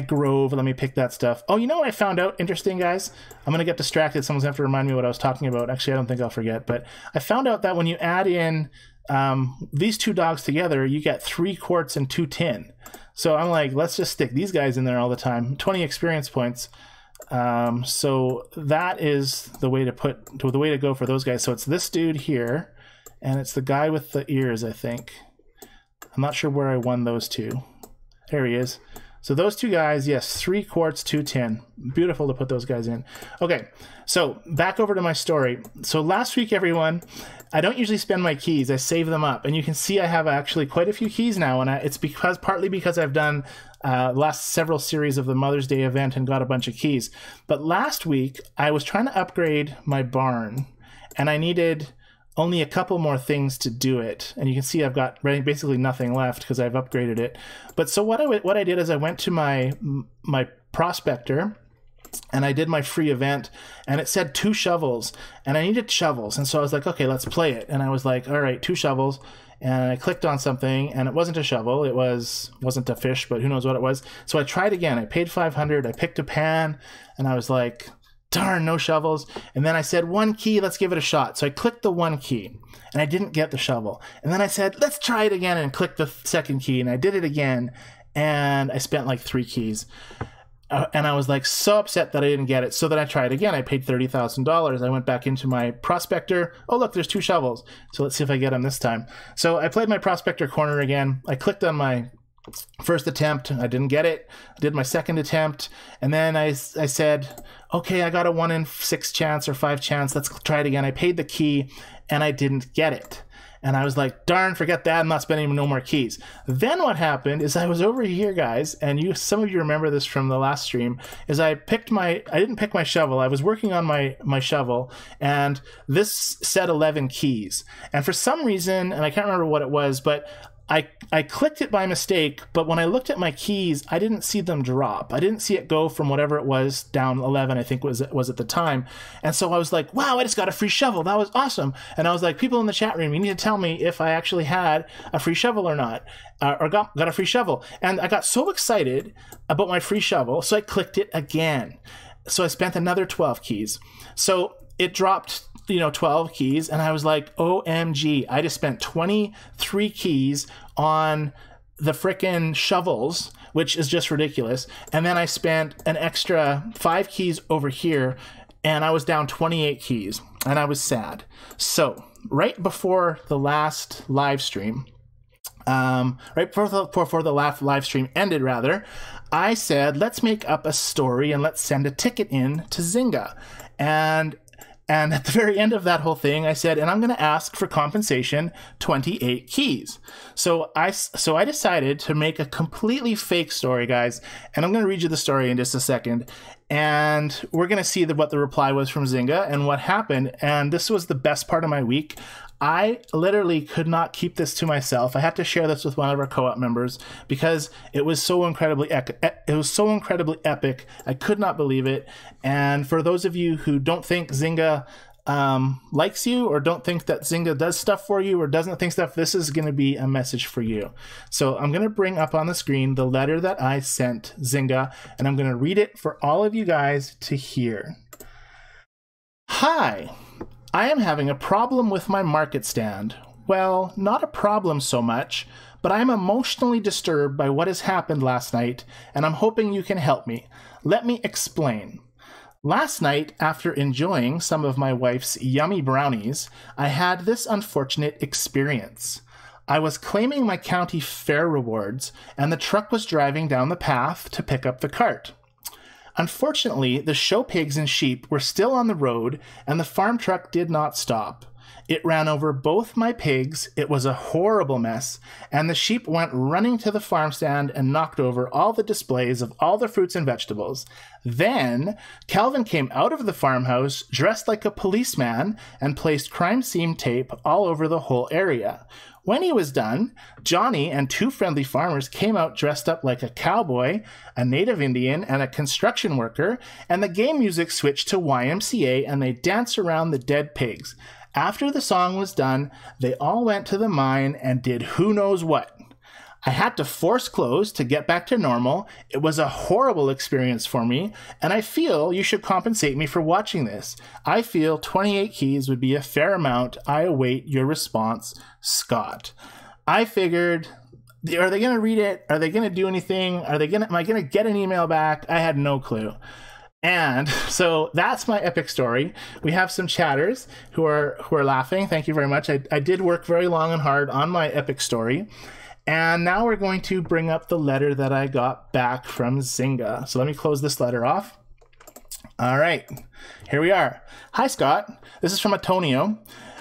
Speaker 1: grove. Let me pick that stuff. Oh, you know what I found out? Interesting, guys. I'm gonna get distracted. Someone's gonna have to remind me what I was talking about. Actually, I don't think I'll forget, but I found out that when you add in these two dogs together, you get 3 quartz and 2 tin. So I'm like, let's just stick these guys in there all the time. 20 experience points. So that is the way to go for those guys. So it's this dude here, and it's the guy with the ears, I think. I'm not sure where I won those two. There he is. So those two guys, yes, 3 quartz, 2 tin. Beautiful to put those guys in. Okay, so back over to my story. So last week, everyone, I don't usually spend my keys. I save them up, and you can see I have actually quite a few keys now, and it's partly because I've done last several series of the Mother's Day event and got a bunch of keys. But last week, I was trying to upgrade my barn, and I needed only a couple more things to do it, and you can see I've got basically nothing left because I've upgraded it. But so what I did is I went to my prospector, and I did my free event, and it said 2 shovels, and I needed shovels, and so I was like, okay, let's play it. And I was like, all right, 2 shovels, and I clicked on something, and it wasn't a shovel. It wasn't a fish, but who knows what it was. So I tried again. I paid 500. I picked a pan, and I was like, darn, no shovels. And then I said, 1 key, let's give it a shot. So I clicked the 1 key, and I didn't get the shovel. And then I said, let's try it again, and clicked the 2nd key, and I did it again, and I spent like 3 keys. And I was like so upset that I didn't get it. So then I tried again. I paid $30,000. I went back into my prospector. Oh, look, there's 2 shovels. So let's see if I get them this time. So I played my prospector corner again. I clicked on my first attempt. I didn't get it. I did my second attempt. And then I said, okay, I got a 1 in 6 chance or 5 chance. Let's try it again. I paid the key, and I didn't get it. And I was like, darn, forget that. I'm not spending no more keys. Then what happened is I was over here, guys, and some of you remember this from the last stream, is I didn't pick my shovel. I was working on my shovel, and this said 11 keys. And for some reason, and I can't remember what it was, but I clicked it by mistake, but when I looked at my keys, I didn't see them drop. I didn't see it go from whatever it was down 11, I think was at the time. And so I was like, wow, I just got a free shovel. That was awesome. And I was like, people in the chat room, you need to tell me if I actually had a free shovel or not, or got a free shovel. And I got so excited about my free shovel, so I clicked it again. So I spent another 12 keys. So it dropped 12 keys, and I was like, OMG, I just spent 23 keys on the frickin' shovels, which is just ridiculous. And then I spent an extra 5 keys over here, and I was down 28 keys, and I was sad. So right before the last live stream, right before the live stream ended, rather, I said, let's make up a story and let's send a ticket in to Zynga. And at the very end of that whole thing, I said, and I'm going to ask for compensation 28 keys. So I decided to make a completely fake story, guys. And I'm going to read you the story in just a second. And we're going to see what the reply was from Zynga and what happened. And this was the best part of my week. I literally could not keep this to myself. I had to share this with one of our co-op members because it was so incredibly epic. I could not believe it. And for those of you who don't think Zynga likes you, or don't think that Zynga does stuff for you, or doesn't think stuff, this is going to be a message for you. So I'm going to bring up on the screen the letter that I sent Zynga, and I'm going to read it for all of you guys to hear. Hi. I am having a problem with my market stand. Well, not a problem so much, but I am emotionally disturbed by what has happened last night, and I'm hoping you can help me. Let me explain. Last night, after enjoying some of my wife's yummy brownies, I had this unfortunate experience. I was claiming my county fair rewards, and the truck was driving down the path to pick up the cart. Unfortunately, the show pigs and sheep were still on the road, and the farm truck did not stop. It ran over both my pigs, it was a horrible mess, and the sheep went running to the farm stand and knocked over all the displays of all the fruits and vegetables. Then, Calvin came out of the farmhouse dressed like a policeman and placed crime scene tape all over the whole area. When he was done, Johnny and two friendly farmers came out dressed up like a cowboy, a native Indian, and a construction worker, and the game music switched to YMCA and they danced around the dead pigs. After the song was done, they all went to the mine and did who knows what. I had to force close to get back to normal. It was a horrible experience for me, and I feel you should compensate me for watching this. I feel 28 keys would be a fair amount. I await your response, Scott. I figured, are they going to read it? Are they going to do anything? Am I going to get an email back? I had no clue. And so that's my epic story. We have some chatters who are laughing. Thank you very much. I did work very long and hard on my epic story. And now we're going to bring up the letter that I got back from Zynga. So let me close this letter off. All right, here we are. Hi, Scott. This is from Antonio.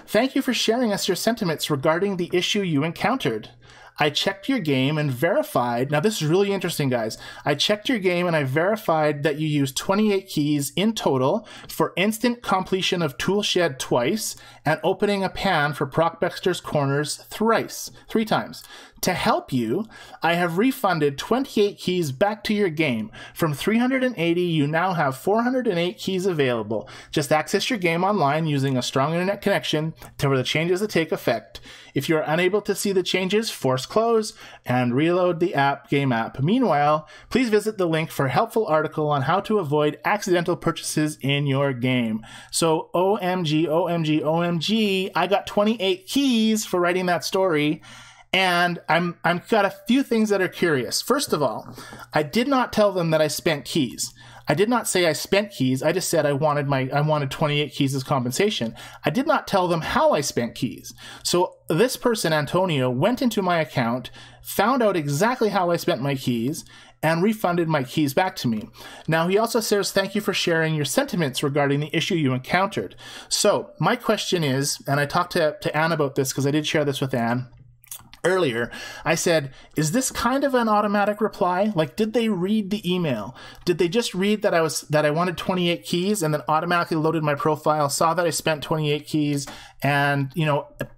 Speaker 1: Thank you for sharing us your sentiments regarding the issue you encountered. I checked your game and verified. Now, this is really interesting, guys. I checked your game and I verified that you used 28 keys in total for instant completion of Toolshed twice and opening a pan for Procbexter's Corners three times. To help you, I have refunded 28 keys back to your game. From 380, you now have 408 keys available. Just access your game online using a strong internet connection for the changes to take effect. If you are unable to see the changes, force close and reload the game app. Meanwhile, please visit the link for a helpful article on how to avoid accidental purchases in your game. So OMG, OMG, OMG, I got 28 keys for writing that story. And I'm got a few things that are curious. First of all, I did not tell them that I spent keys. I did not say I spent keys. I just said I wanted 28 keys as compensation. I did not tell them how I spent keys. So this person, Antonio, went into my account, found out exactly how I spent my keys, and refunded my keys back to me. Now, he also says, thank you for sharing your sentiments regarding the issue you encountered. So my question is, and I talked to Anne about this because I did share this with Anne earlier, I said, is this kind of an automatic reply? Like, did they read the email? Did they just read that I wanted 28 keys and then automatically loaded my profile, saw that I spent 28 keys and,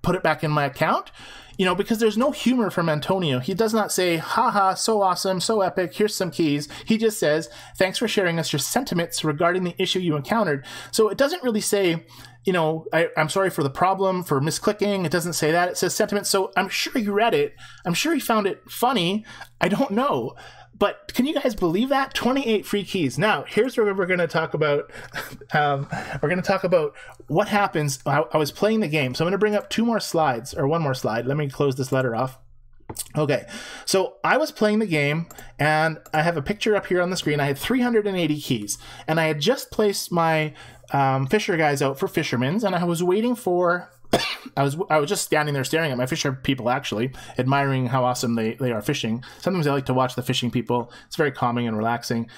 Speaker 1: put it back in my account? Because there's no humor from Antonio. He does not say, haha, so awesome, so epic, here's some keys. He just says, thanks for sharing us your sentiments regarding the issue you encountered. So it doesn't really say, I'm sorry for the problem, for misclicking. It doesn't say that. It says sentiments. So I'm sure he read it. I'm sure he found it funny. I don't know. But can you guys believe that? 28 free keys. Now, here's where we're going to talk about, what happens. I was playing the game. So I'm going to bring up one more slide. Let me close this letter off. Okay, so I was playing the game, and I have a picture up here on the screen. I had 380 keys, and I had just placed my fisher guys out for fishermen's, and I was waiting for... I was just standing there staring at my fisher people, actually, admiring how awesome they are fishing. Sometimes I like to watch the fishing people. It's very calming and relaxing.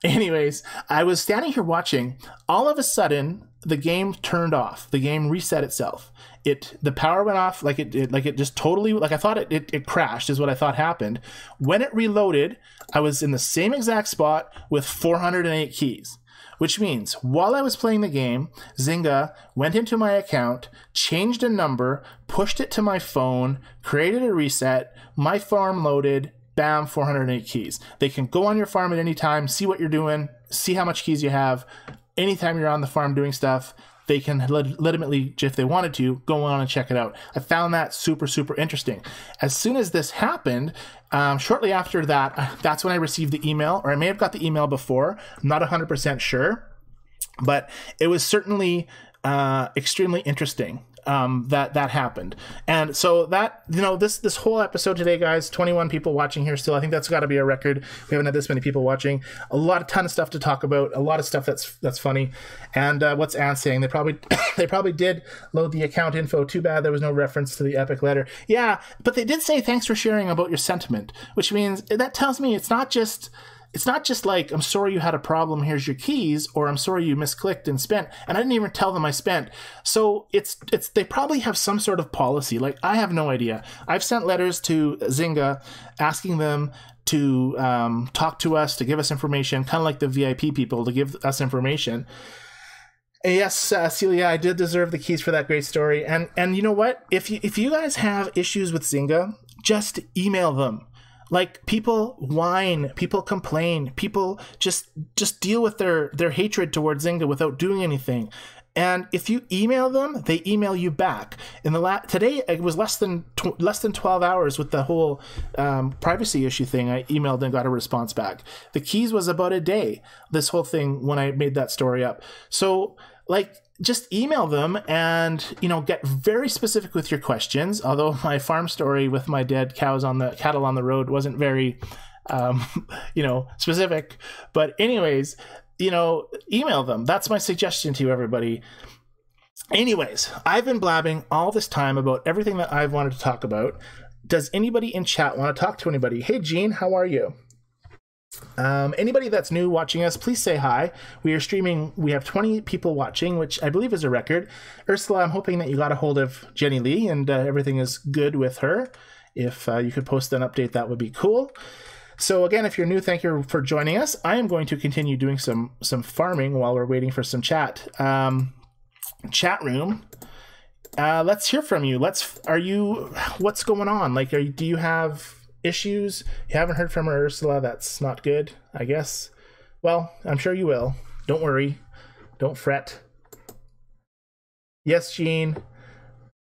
Speaker 1: Anyways, I was standing here watching. All of a sudden, the game turned off. The game reset itself. The power went off, like it just totally, like I thought it crashed is what I thought happened. When it reloaded, I was in the same exact spot with 408 keys. Which means, while I was playing the game, Zynga went into my account, changed a number, pushed it to my phone, created a reset, my farm loaded, bam, 408 keys. They can go on your farm at any time, see what you're doing, see how much keys you have. Anytime you're on the farm doing stuff, they can legitimately, if they wanted to, go on and check it out. I found that super, super interesting. As soon as this happened, shortly after that, that's when I received the email, or I may have got the email before. I'm not 100% sure, but it was certainly extremely interesting that happened. And so that, this whole episode today, guys, 21 people watching here still. I think that's got to be a record. We haven't had this many people watching. A ton of stuff to talk about. A lot of stuff that's funny. And what's Anne saying? They probably did load the account info. Too bad there was no reference to the epic letter. Yeah, but they did say thanks for sharing about your sentiment, which means that tells me it's not just like, I'm sorry you had a problem, here's your keys, or I'm sorry you misclicked and spent, and I didn't even tell them I spent. So they probably have some sort of policy. Like, I have no idea. I've sent letters to Zynga asking them to talk to us, to give us information, kind of like the VIP people, to give us information. And yes, Celia, I did deserve the keys for that great story. And you know what? If you guys have issues with Zynga, just email them. Like, people whine, people complain, people just deal with their hatred towards Zynga without doing anything. And if you email them, they email you back. Today it was less than 12 hours with the whole privacy issue thing. I emailed and got a response back. The keys was about a day. This whole thing when I made that story up. So, like, just email them and, get very specific with your questions. Although my farm story with my dead cattle on the road wasn't very, specific. But anyways, email them. That's my suggestion to you, everybody. Anyways, I've been blabbing all this time about everything that I've wanted to talk about. Does anybody in chat want to talk to anybody? Hey, Gene, how are you? Anybody that's new watching us, please say hi. We are streaming. We have 20 people watching, which I believe is a record. Ursula, I'm hoping that you got a hold of Jennilee and everything is good with her. If you could post an update, that would be cool. So again, if you're new, thank you for joining us. I am going to continue doing some farming while we're waiting for some chat. Chat room. Let's hear from you. What's going on? Like, do you have issues? You haven't heard from her, Ursula. That's not good, I guess. Well, I'm sure you will. Don't worry. Don't fret. Yes, Gene.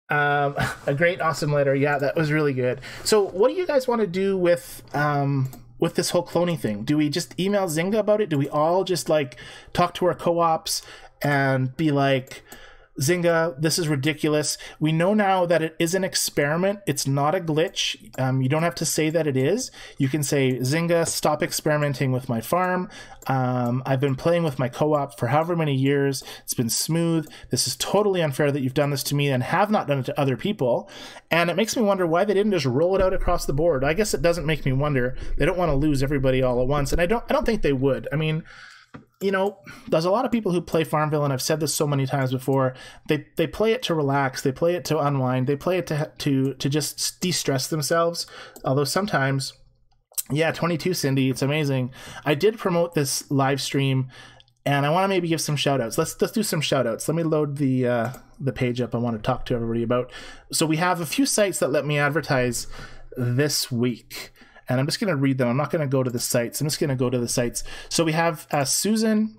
Speaker 1: A great, awesome letter. Yeah, that was really good. So what do you guys want to do with this whole cloning thing? Do we just email Zynga about it? Do we all just talk to our co-ops and be like, Zynga, this is ridiculous. We know now that it is an experiment. It's not a glitch. You don't have to say that it is. You can say, Zynga, stop experimenting with my farm. I've been playing with my co-op for however many years. It's been smooth. This is totally unfair that you've done this to me and have not done it to other people. And it makes me wonder why they didn't just roll it out across the board. I guess it doesn't make me wonder. They don't want to lose everybody all at once. And I don't think they would. I mean, there's a lot of people who play FarmVille, and I've said this so many times before. They play it to relax. They play it to unwind. They play it to just de-stress themselves. Although sometimes, yeah, 22 Cindy, it's amazing. I did promote this live stream, and I want to maybe give some shout outs. Let's do some shout outs. Let me load the page up I want to talk to everybody about. So we have a few sites that let me advertise this week. And I'm just going to read them. I'm not going to go to the sites. I'm just going to go to the sites. So we have Susan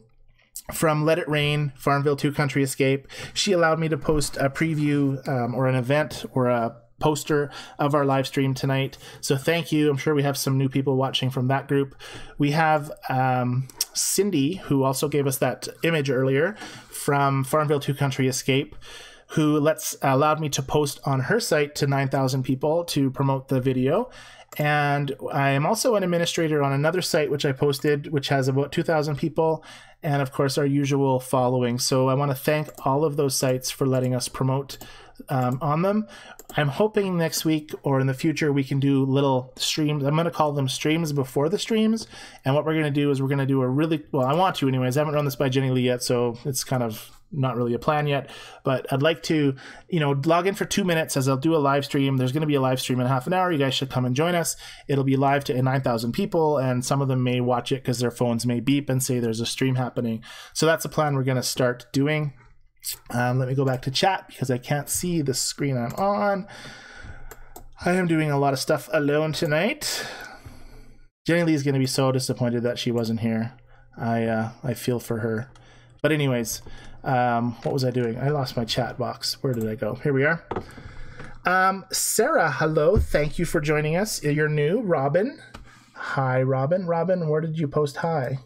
Speaker 1: from Let It Rain, FarmVille2 Country Escape. She allowed me to post a preview or an event or a poster of our live stream tonight. So thank you. I'm sure we have some new people watching from that group. We have Cindy, who also gave us that image earlier, from FarmVille2 Country Escape, who allowed me to post on her site to 9,000 people to promote the video. And I am also an administrator on another site which I posted, which has about 2,000 people, and of course our usual following. So I want to thank all of those sites for letting us promote on them. I'm hoping next week or in the future we can do little streams. I'm going to call them streams before the streams. And what we're going to do is we're going to do I want to anyways. I haven't run this by Jennilee yet, so it's kind of not really a plan yet, but I'd like to, log in for 2 minutes as I'll do a live stream. There's going to be a live stream in half an hour. You guys should come and join us. It'll be live to 9,000 people, and some of them may watch it because their phones may beep and say there's a stream happening. So that's a plan we're going to start doing. Let me go back to chat because I can't see the screen I'm on. I am doing a lot of stuff alone tonight. Jennilee is going to be so disappointed that she wasn't here. I feel for her. But anyways, what was I doing? I lost my chat box. Where did I go? Here we are. Sarah, hello. Thank you for joining us. You're new. Robin. Hi, Robin. Robin, where did you post hi?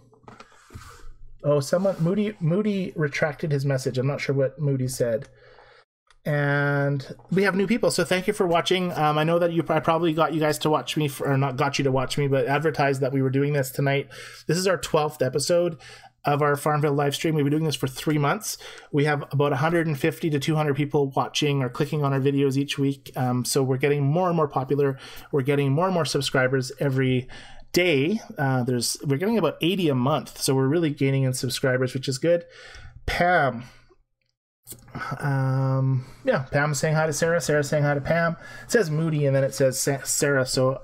Speaker 1: Oh, Moody retracted his message. I'm not sure what Moody said. And we have new people, so thank you for watching. I know that I probably got you guys to watch me, or not got you to watch me, but advertised that we were doing this tonight. This is our 12th episode of our FarmVille live stream. We've been doing this for 3 months. We have about 150 to 200 people watching or clicking on our videos each week. So we're getting more and more popular. We're getting more and more subscribers every day. We're getting about 80 a month. So we're really gaining in subscribers, which is good. Pam. Pam's saying hi to Sarah. Sarah's saying hi to Pam. It says Moody and then it says Sarah. So,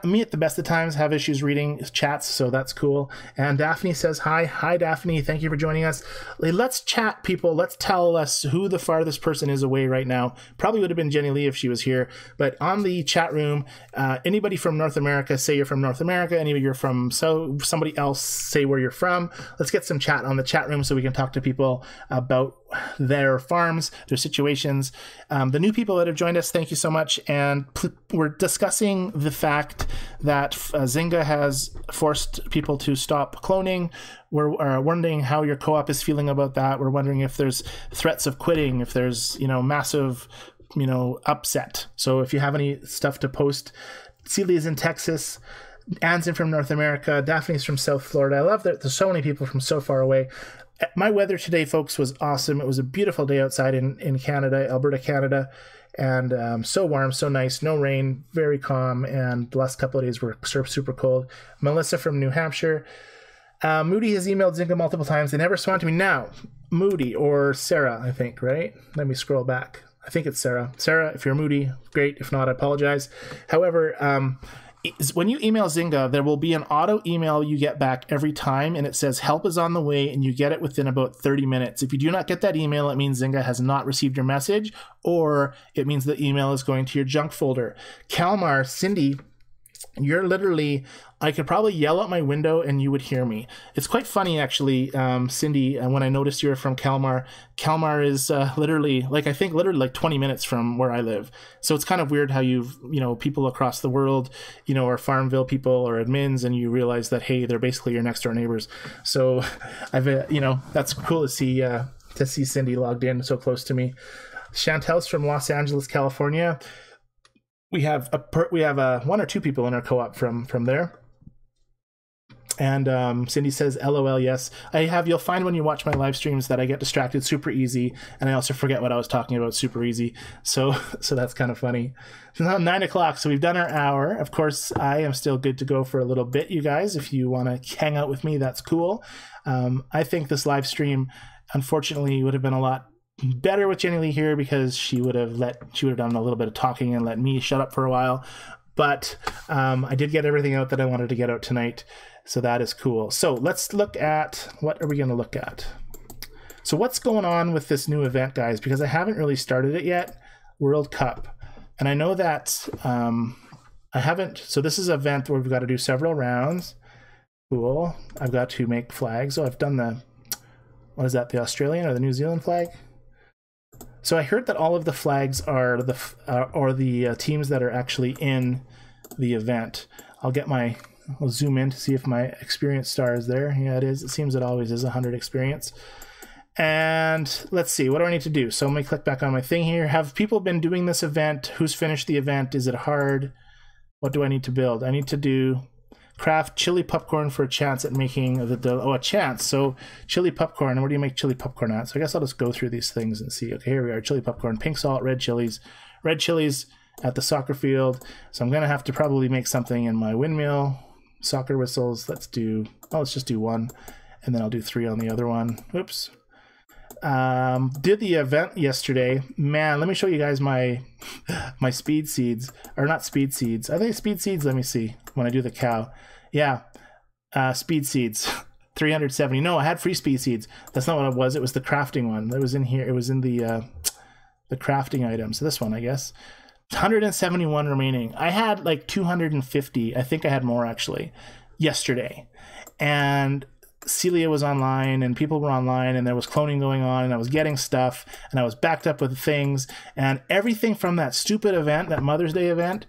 Speaker 1: me at the best of times have issues reading chats, so that's cool. And Daphne says hi. Hi, Daphne. Thank you for joining us. Let's chat, people. Let's tell us who the farthest person is away right now. Probably would have been Jennilee if she was here. But on the chat room, anybody from North America, say you're from North America. Anybody you're from somebody else, say where you're from. Let's get some chat on the chat room so we can talk to people about their farms, their situations. The new people that have joined us, thank you so much. And we're discussing the fact that Zynga has forced people to stop cloning. We're wondering how your co-op is feeling about that. We're wondering if there's threats of quitting, if there's massive upset. So if you have any stuff to post. Celia's in Texas, Anne's in from North America, Daphne's from South Florida. I love that there's so many people from so far away. My weather today, folks, was awesome. It was a beautiful day outside in Canada, Alberta, Canada. And so warm, so nice, no rain, very calm, and the last couple of days were super cold. Melissa from New Hampshire. Moody has emailed Zynga multiple times. They never respond to me. Now, Moody or Sarah, I think, right? Let me scroll back. I think it's Sarah. Sarah, if you're Moody, great. If not, I apologize. However, when you email Zynga, there will be an auto email you get back every time, and it says help is on the way, and you get it within about 30 minutes. If you do not get that email, it means Zynga has not received your message, or it means the email is going to your junk folder. Kalmar, Cindy, you're literally, I could probably yell out my window and you would hear me. It's quite funny, actually, Cindy, when I noticed you're from Kalmar. Kalmar is literally like 20 minutes from where I live. So it's kind of weird how people across the world, are FarmVille people or admins, and you realize that, hey, they're basically your next door neighbors. So that's cool to see Cindy logged in so close to me. Chantel's from Los Angeles, California. We have one or two people in our co-op from there. And Cindy says, LOL, yes. You'll find when you watch my live streams that I get distracted super easy, and I also forget what I was talking about super easy. So that's kind of funny. It's now 9 o'clock, so we've done our hour. Of course, I am still good to go for a little bit, you guys. If you want to hang out with me, that's cool. I think this live stream, unfortunately, would have been a lot better with Jennilee here because she would have done a little bit of talking and let me shut up for a while. But I did get everything out that I wanted to get out tonight, so that is cool. So let's look at, what are we going to look at? So what's going on with this new event, guys? Because I haven't really started it yet, World Cup. And I know that I haven't, so this is an event where we've got to do several rounds. Cool. I've got to make flags. Oh, I've done what is that, the Australian or the New Zealand flag? So I heard that all of the flags are the teams that are actually in the event. I'll zoom in to see if my experience star is there. Yeah, it is. It seems it always is 100 experience. And let's see, what do I need to do? So let me click back on my thing here. Have people been doing this event? Who's finished the event? Is it hard? What do I need to build? I need to do craft chili popcorn for a chance at making a chance. So chili popcorn, where do you make chili popcorn at? So I guess I'll just go through these things and see. Okay, here we are, chili popcorn, pink salt, red chilies at the soccer field. So I'm gonna have to probably make something in my windmill. Soccer whistles, let's just do one, and then I'll do 3 on the other one. Oops. Did the event yesterday. Man, let me show you guys my speed seeds, or not speed seeds. Are they speed seeds? Let me see. When I do the cow, yeah, speed seeds, 370. No, I had free speed seeds. That's not what it was. It was the crafting one that was in here. It was in the crafting items. So this one, I guess. 171 remaining. I had like 250. I think I had more actually yesterday, and Celia was online and people were online and there was cloning going on and I was getting stuff and I was backed up with things, and everything from that stupid event, that Mother's Day event,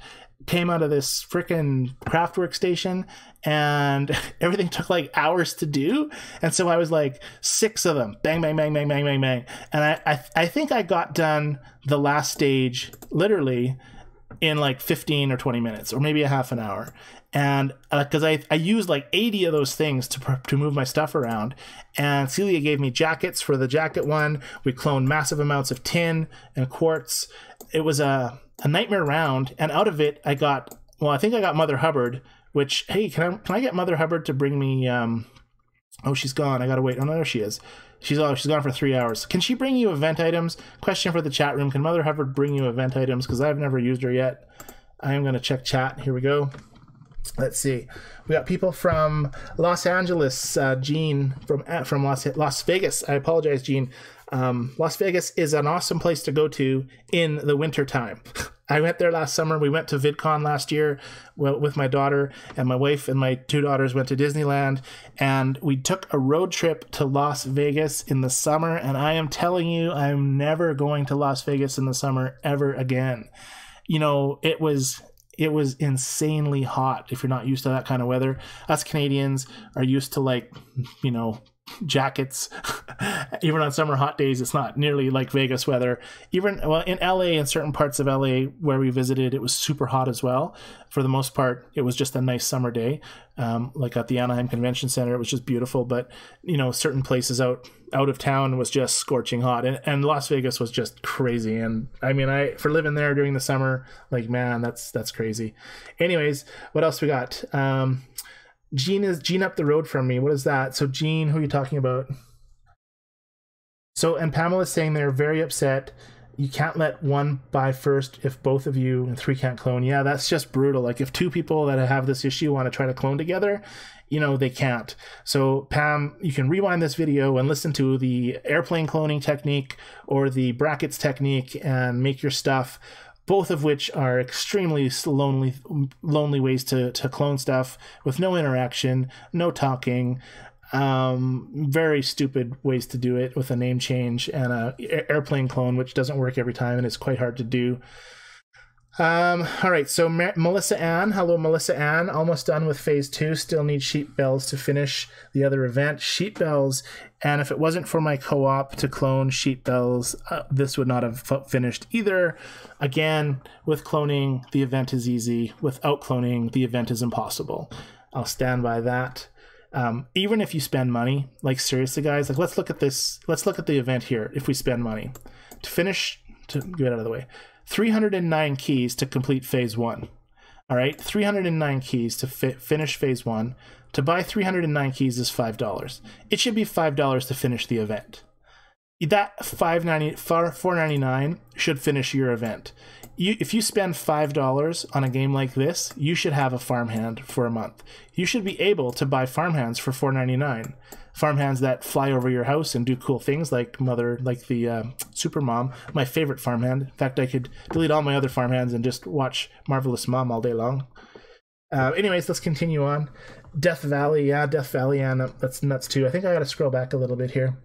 Speaker 1: came out of this freaking craft workstation, and everything took like hours to do. And so I was like 6 of them, bang, bang, bang, bang, bang, bang, bang. And I think I got done the last stage literally in like 15 or 20 minutes, or maybe a half an hour. And because I used like 80 of those things to move my stuff around, and Celia gave me jackets for the jacket one. We cloned massive amounts of tin and quartz. It was a nightmare round, and out of it I got, well, I think I got Mother Hubbard, which, hey, can I get Mother Hubbard to bring me oh, she's gone, I gotta wait. Oh no, there she is. She's gone for 3 hours. Can she bring you event items? Question for the chat room, can Mother Hubbard bring you event items? Because I've never used her yet. I am gonna check chat. Here we go. Let's see. We got people from Los Angeles. Gene from Las Vegas. I apologize, Gene. Las Vegas is an awesome place to go to in the winter time. I went there last summer. We went to VidCon last year with my daughter, and my wife and my 2 daughters went to Disneyland, and we took a road trip to Las Vegas in the summer, and I am telling you, I'm never going to Las Vegas in the summer ever again. You know, it was insanely hot if you're not used to that kind of weather. Us Canadians are used to, like, you know, jackets. Even on summer hot days, it's not nearly like Vegas weather. Even, well, in LA, in certain parts of LA where we visited, it was super hot as well. For the most part, it was just a nice summer day. Like at the Anaheim Convention Center, it was just beautiful. But, you know, certain places out of town was just scorching hot, and Las Vegas was just crazy. And I mean, for living there during the summer, like, man, that's crazy. Anyways, what else we got? Gene up the road from me. What is that? So Gene, who are you talking about? So, and Pamela's saying they're very upset. You can't let one buy first if both of you and 3 can't clone. Yeah, that's just brutal. Like, if 2 people that have this issue want to try to clone together, you know, they can't. So Pam, you can rewind this video and listen to the airplane cloning technique or the brackets technique and make your stuff, both of which are extremely lonely ways to clone stuff with no interaction, no talking, very stupid ways to do it with a name change and a airplane clone, which doesn't work every time and is quite hard to do. All right, so Melissa Ann, hello Melissa Ann, almost done with phase 2, still need sheep bells to finish the other event. Sheep bells, and if it wasn't for my co-op to clone sheep bells, this would not have finished either. Again, with cloning, the event is easy. Without cloning, the event is impossible. I'll stand by that. Even if you spend money, like seriously guys, like let's look at this. Let's look at the event here. If we spend money to finish, to get it out of the way, 309 keys to complete phase 1. All right, 309 keys to finish phase 1. To buy 309 keys is $5. It should be $5 to finish the event. That $4.99 should finish your event. If you spend $5 on a game like this, you should have a farmhand for a month. You should be able to buy farmhands for $4.99. Farmhands that fly over your house and do cool things like the Super Mom, my favorite farmhand. In fact, I could delete all my other farmhands and just watch Marvelous Mom all day long. Anyways, let's continue on. Death Valley, yeah, Death Valley, and that's nuts too. I think I gotta scroll back a little bit here.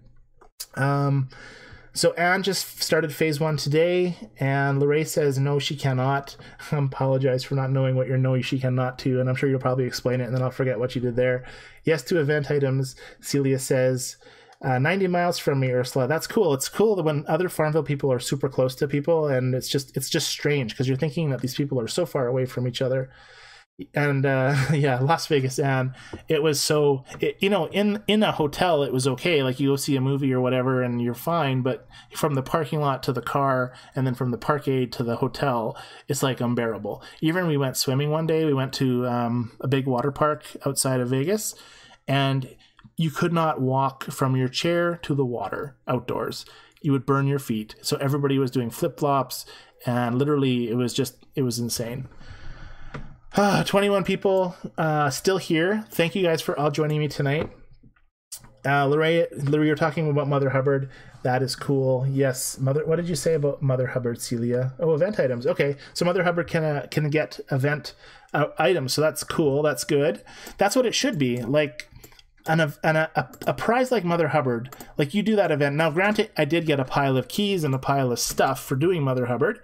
Speaker 1: So Anne just started phase 1 today, and Lorraine says no, she cannot. I apologize for not knowing what your no, she cannot to, and I'm sure you'll probably explain it, and then I'll forget what you did there. Yes to event items, Celia says. 90 miles from me, Ursula. That's cool. It's cool that when other Farmville people are super close to people, and it's just strange because you're thinking that these people are so far away from each other. And yeah, Las Vegas, and it was so in a hotel it was okay, like you go see a movie or whatever and you're fine, but from the parking lot to the car and then from the parkade to the hotel, it's like unbearable. Even we went swimming one day, we went to a big water park outside of Vegas, and you could not walk from your chair to the water outdoors. You would burn your feet. So everybody was doing flip-flops, and literally it was insane. 21 people still here. Thank you guys for all joining me tonight. Larry, you're talking about Mother Hubbard. That is cool. Yes, what did you say about Mother Hubbard, Celia? Oh, event items. Okay, so Mother Hubbard can get event items, so that's cool. That's good. That's what it should be. Like a prize like Mother Hubbard, like you do that event. Now, granted, I did get a pile of keys and a pile of stuff for doing Mother Hubbard.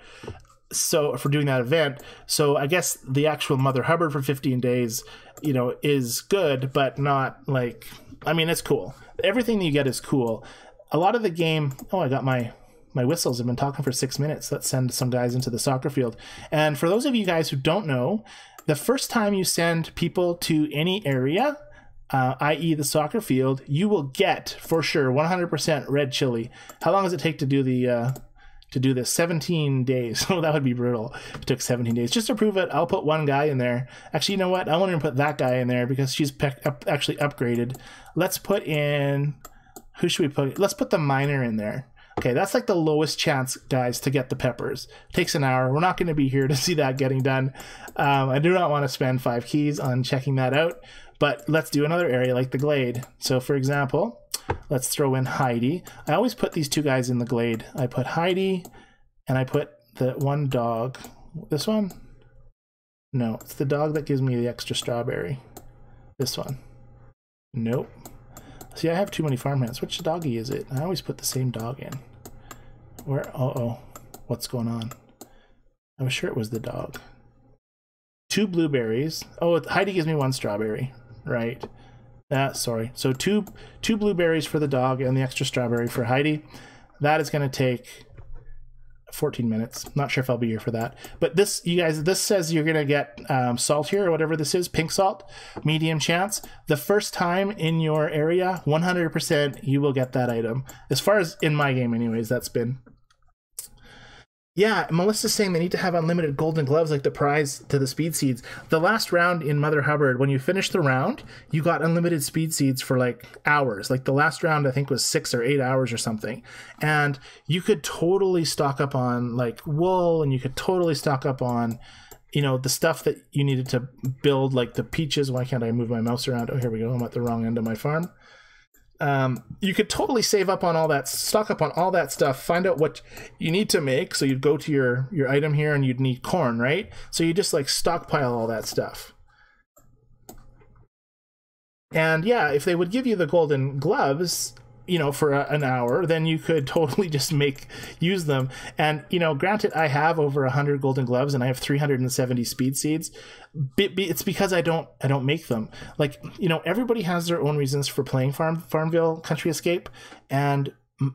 Speaker 1: So for doing that event, so I guess the actual Mother Hubbard for 15 days, is good, but not like, I mean, it's cool. Everything that you get is cool. A lot of the game, I got my whistles. I've been talking for 6 minutes. Let's send some guys into the soccer field. And for those of you guys who don't know, the first time you send people to any area, i.e. the soccer field, you will get for sure 100% red chili. How long does it take to do this? 17 days. Oh, that would be brutal. It took 17 days. Just to prove it, I'll put one guy in there. Actually, you know what? I won't even put that guy in there because she's actually upgraded. Let's put in... Who should we put? Let's put the miner in there. Okay, that's like the lowest chance, guys, to get the peppers. It takes an hour. We're not going to be here to see that getting done. I do not want to spend 5 keys on checking that out. But let's do another area like the glade. So, for example... Let's throw in Heidi. I always put these 2 guys in the glade. I put Heidi, and I put the one dog. This one? No, it's the dog that gives me the extra strawberry. This one. Nope. See, I have too many farmhands. Which doggy is it? I always put the same dog in. Where? Uh-oh. What's going on? I was sure it was the dog. 2 blueberries. Oh, Heidi gives me 1 strawberry. Right. Sorry. So two blueberries for the dog and the extra strawberry for Heidi. That is going to take 14 minutes. Not sure if I'll be here for that. But this, you guys, this says you're going to get salt here or whatever this is, pink salt, medium chance. The first time in your area, 100% you will get that item. As far as in my game anyways, that's been... Yeah, Melissa's saying they need to have unlimited golden gloves like the prize to the speed seeds. The last round in Mother Hubbard, when you finished the round, you got unlimited speed seeds for like hours. Like the last round, I think was 6 or 8 hours or something. And you could totally stock up on like wool, and you could totally stock up on, the stuff that you needed to build, like the peaches. Why can't I move my mouse around? Oh, here we go. I'm at the wrong end of my farm. You could totally save up on all that, stock up on all that stuff, find out what you need to make. So you'd go to your item here and you'd need corn, right? So you just like stockpile all that stuff. And yeah, if they would give you the golden gloves, for an hour, then you could totally just use them. And, granted, I have over 100 golden gloves and I have 370 speed seeds. It's because I don't make them. Like, everybody has their own reasons for playing Farmville Country Escape, and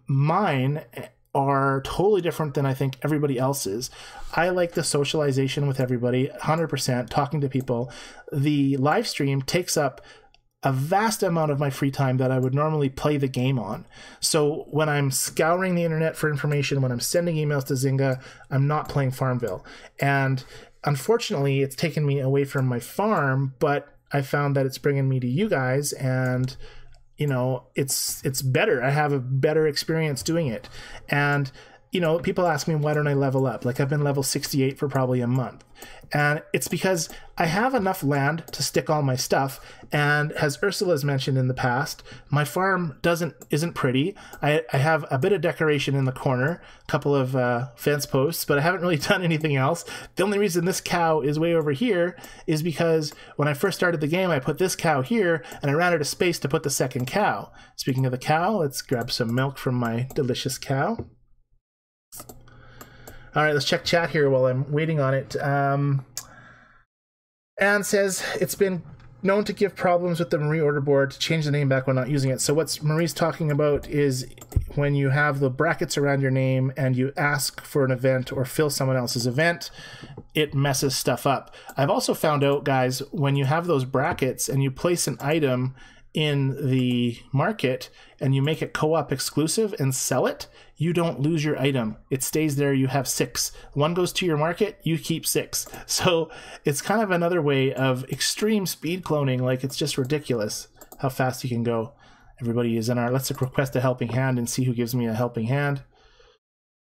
Speaker 1: mine are totally different than I think everybody else's. I like the socialization with everybody, 100%, talking to people. The live stream takes up a vast amount of my free time that I would normally play the game on. So when I'm scouring the internet for information, when I'm sending emails to Zynga, I'm not playing Farmville. And unfortunately, it's taken me away from my farm, but I found that it's bringing me to you guys, and it's better. I have a better experience doing it. And people ask me, why don't I level up? Like, I've been level 68 for probably a month. And it's because I have enough land to stick all my stuff. And as Ursula's mentioned in the past, my farm isn't pretty. I have a bit of decoration in the corner, a couple of fence posts, but I haven't really done anything else. The only reason this cow is way over here is because when I first started the game, I put this cow here, and I ran out of space to put the second cow. Speaking of the cow, let's grab some milk from my delicious cow. All right, let's check chat here while I'm waiting on it. Anne says, it's been known to give problems with the Marie order board to change the name back when not using it. So what Marie's talking about is when you have the brackets around your name and you ask for an event or fill someone else's event, it messes stuff up. I've also found out, guys, when you have those brackets and you place an item in the market and you make it co-op exclusive and sell it, you don't lose your item. It stays there. You have 6. One goes to your market, you keep 6. So it's kind of another way of extreme speed cloning. Like, it's just ridiculous how fast you can go. Everybody is in our, let's request a helping hand and see who gives me a helping hand.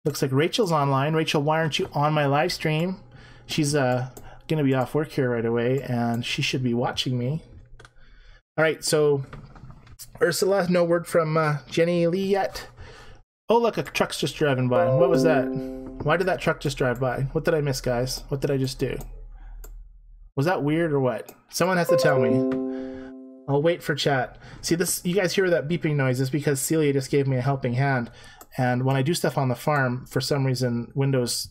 Speaker 1: Looks like Rachel's online. Rachel, why aren't you on my live stream? She's going to be off work here right away, and she should be watching me. All right, so Ursula, no word from Jennilee yet. Oh, look, a truck's just driving by. What was that? Why did that truck just drive by? What did I miss, guys? What did I just do? Was that weird or what? Someone has to tell me. I'll wait for chat. See, this, you guys hear that beeping noise? It's because Celia just gave me a helping hand. And when I do stuff on the farm, for some reason, Windows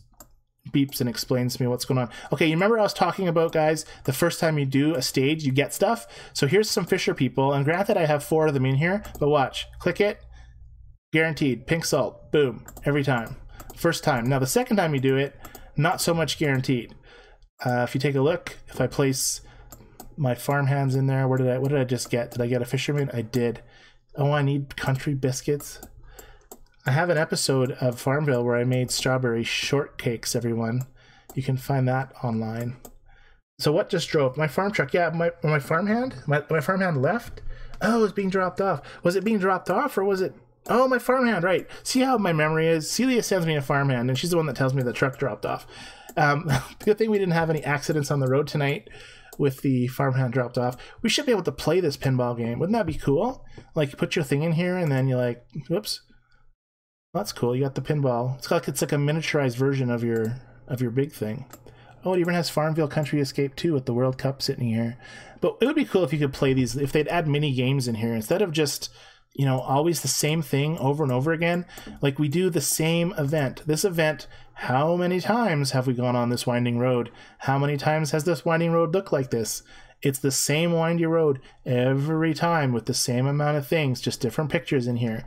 Speaker 1: beeps and explains to me what's going on. Okay, you remember I was talking about, guys, the first time you do a stage, you get stuff? So here's some fisher people, and granted I have 4 of them in here, but watch. Click it. Guaranteed. Pink salt. Boom. Every time. First time. Now, the second time you do it, not so much guaranteed. If you take a look, if I place my farmhands in there, what did I just get? Did I get a fisherman? I did. Oh, I need country biscuits. I have an episode of FarmVille where I made strawberry shortcakes, everyone. You can find that online. So what just drove? My farm truck. Yeah, my farmhand? My farmhand left? Oh, it was being dropped off. Was it being dropped off or was it... Oh, my farmhand, right. See how my memory is? Celia sends me a farmhand, and she's the one that tells me the truck dropped off. Good thing we didn't have any accidents on the road tonight with the farmhand dropped off. We should be able to play this pinball game. Wouldn't that be cool? Like, you put your thing in here, and then you're like, whoops. Well, that's cool. You got the pinball. It's like a miniaturized version of your big thing. Oh, it even has FarmVille Country Escape 2 with the World Cup sitting here. But it would be cool if you could play these, if they'd add mini games in here instead of just... you know, always the same thing over and over again. Like, we do the same event. This event, how many times have we gone on this winding road? How many times has this winding road looked like this? It's the same windy road every time with the same amount of things, just different pictures in here.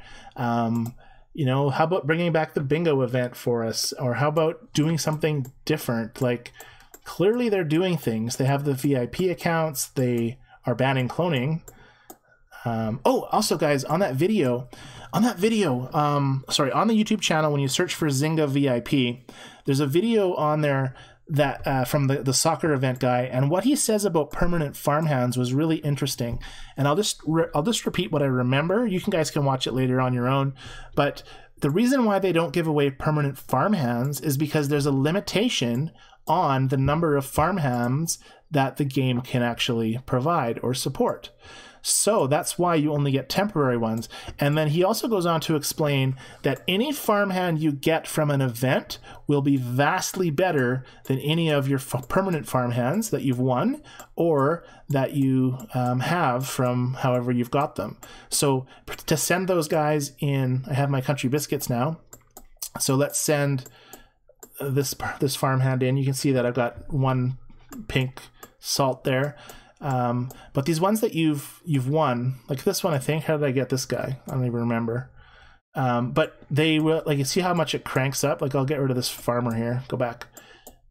Speaker 1: You know, how about bringing back the bingo event for us? Or how about doing something different? Like, clearly they're doing things. They have the VIP accounts. They are banning cloning. Oh, also, guys, on the YouTube channel, when you search for Zynga VIP, there's a video on there that from the soccer event guy, and what he says about permanent farmhands was really interesting. And I'll just repeat what I remember. You guys can watch it later on your own. But the reason why they don't give away permanent farmhands is because there's a limitation on the number of farmhands that the game can actually provide or support. So that's why you only get temporary ones. And then he also goes on to explain that any farmhand you get from an event will be vastly better than any of your permanent farmhands that you've won or that you have from however you've got them. So to send those guys in, I have my country biscuits now. So let's send this farmhand in. You can see that I've got 1 pink salt there. But these ones that you've won, like this one, I think, how did I get this guy? I don't even remember. But they will, like, you see how much it cranks up? Like, I'll get rid of this farmer here. Go back.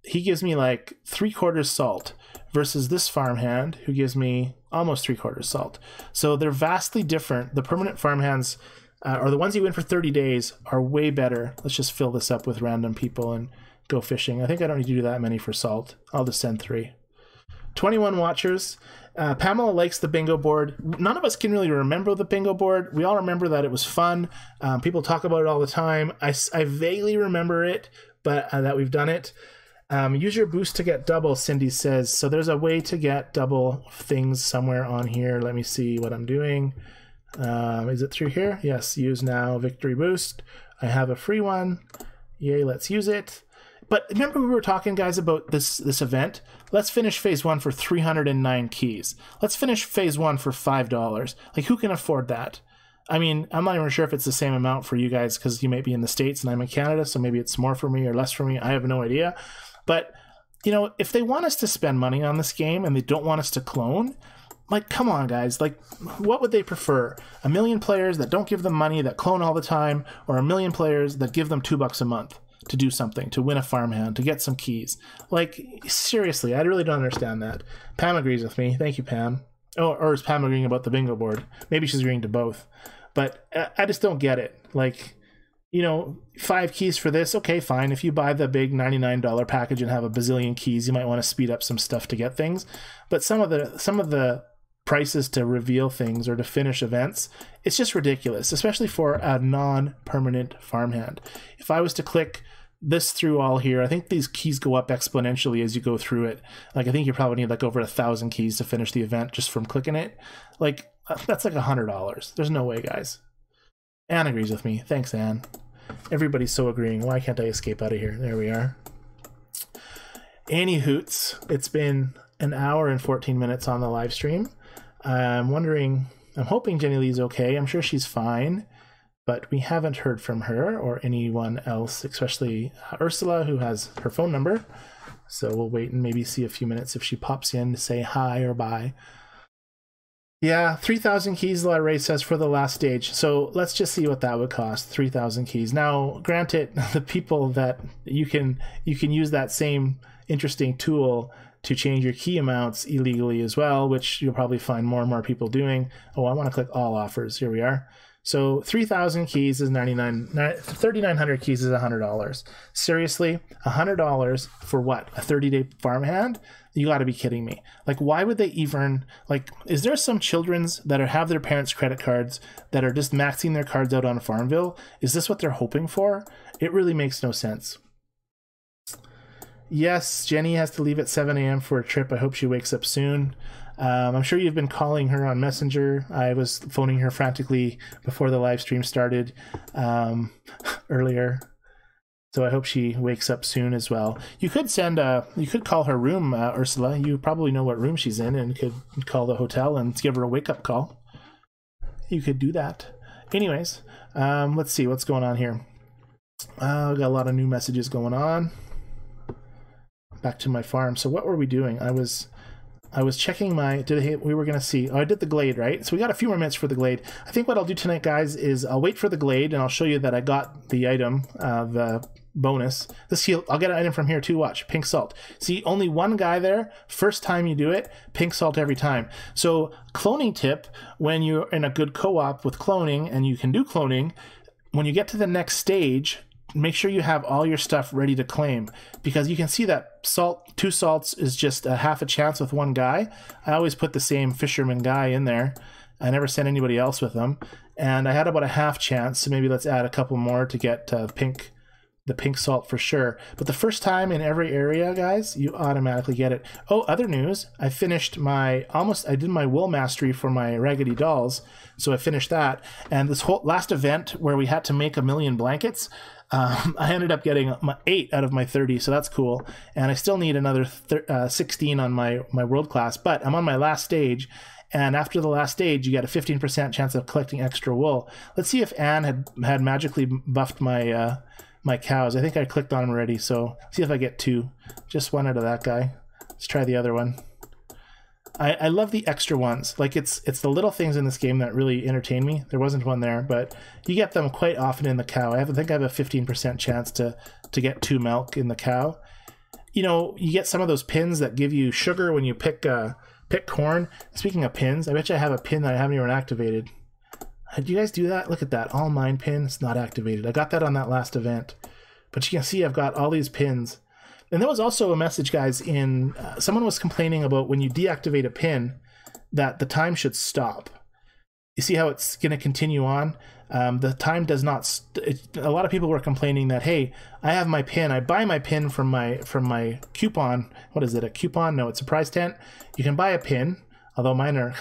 Speaker 1: He gives me like 3/4 salt versus this farmhand who gives me almost 3/4 salt. So they're vastly different. The permanent farmhands, or the ones you win for 30 days, are way better. Let's just fill this up with random people and go fishing. I think I don't need to do that many for salt. I'll just send 3. 21 watchers. Pamela likes the bingo board. None of us can really remember the bingo board. We all remember that it was fun. People talk about it all the time. I vaguely remember it, but that we've done it. Use your boost to get double, Cindy says. So there's a way to get double things somewhere on here. Let me see what I'm doing. Is it through here? Yes, use now, victory boost. I have a free one. Yay, let's use it. But remember we were talking, guys, about this event? Let's finish phase 1 for 309 keys. Let's finish phase 1 for $5. Like, who can afford that? I mean, I'm not even sure if it's the same amount for you guys because you might be in the States and I'm in Canada, so maybe it's more for me or less for me. I have no idea. But, you know, if they want us to spend money on this game and they don't want us to clone, like, come on, guys. Like, what would they prefer? 1 million players that don't give them money, that clone all the time, or 1 million players that give them $2 a month to do something, to win a farmhand, to get some keys? Like, seriously, I really don't understand that. Pam agrees with me. Thank you, Pam. Oh, or is Pam agreeing about the bingo board? Maybe she's agreeing to both. But I just don't get it. Like, you know, 5 keys for this, okay, fine. If you buy the big $99 package and have a bazillion keys, you might want to speed up some stuff to get things. But some of the prices to reveal things or to finish events, it's just ridiculous, especially for a non-permanent farmhand. If I was to click this through all here, I think these keys go up exponentially as you go through it. Like, I think you probably need like over 1,000 keys to finish the event just from clicking it. Like, that's like $100. There's no way, guys. Anne agrees with me. Thanks, Anne. Everybody's so agreeing. Why can't I escape out of here? There we are. Annie Hoots. It's been an hour and 14 minutes on the live stream. I'm hoping Jennilee's okay. I'm sure she's fine, but we haven't heard from her or anyone else, especially Ursula, who has her phone number. So we'll wait and maybe see a few minutes if she pops in to say hi or bye. Yeah, 3,000 keys, La Ray says, for the last stage. So let's just see what that would cost, 3,000 keys. Now, granted, the people that you can use that same interesting tool to change your key amounts illegally as well, which you'll probably find more and more people doing. Oh, I want to click all offers. Here we are. So 3,000 keys is 3,900 keys is $100. Seriously, $100 for what? A 30-day farmhand? You got to be kidding me. Like, why would they even, like, is there some children's that have their parents' credit cards that are just maxing their cards out on Farmville? Is this what they're hoping for? It really makes no sense. Yes, Jenny has to leave at 7 a.m. for a trip. I hope she wakes up soon. I'm sure you've been calling her on Messenger. I was phoning her frantically before the live stream started earlier. So I hope she wakes up soon as well. You could call her room, Ursula. You probably know what room she's in, and could call the hotel and give her a wake-up call. You could do that. Anyways, let's see what's going on here. We got a lot of new messages going on. Back to my farm. So what were we doing? I was checking my, we were going to see, I did the glade, right? So we got a few more minutes for the glade. I think what I'll do tonight, guys, is I'll wait for the glade and I'll show you that I got the item, the bonus. I'll get an item from here too, watch, pink salt. See, only one guy there, first time you do it, pink salt every time. So cloning tip, when you're in a good co-op with cloning and you can do cloning, when you get to the next stage, make sure you have all your stuff ready to claim, because you can see that two salts is just a half a chance with one guy. I always put the same fisherman guy in there. I never sent anybody else with them, and I had about a half chance, so maybe let's add a couple more to get the pink salt for sure. But the first time in every area, guys, you automatically get it. Oh, other news, I finished I did my wool mastery for my raggedy dolls, so I finished that. And this whole last event where we had to make 1 million blankets, I ended up getting 8 out of my 30, so that's cool. And I still need another 16 on my world class, but I'm on my last stage. And after the last stage, you get a 15% chance of collecting extra wool. Let's see if Anne had magically buffed my my cows. I think I clicked on them already, so see if I get 2. Just 1 out of that guy. Let's try the other one. I love the extra ones. Like, it's the little things in this game that really entertain me. There wasn't one there, but you get them quite often in the cow. I think I have a 15% chance to get 2 milk in the cow. You know, you get some of those pins that give you sugar when you pick corn. Speaking of pins, I bet you I have a pin that I haven't even activated. Do you guys do that? Look at that. All mine pin. It's not activated. I got that on that last event. But you can see I've got all these pins. And there was also a message, guys, in someone was complaining about when you deactivate a pin that the time should stop. You see how it's going to continue on? The time does not. A lot of people were complaining that, hey, I have my pin. I buy my pin from my coupon. What is it? A coupon? No, it's a prize tent. You can buy a pin. Although mine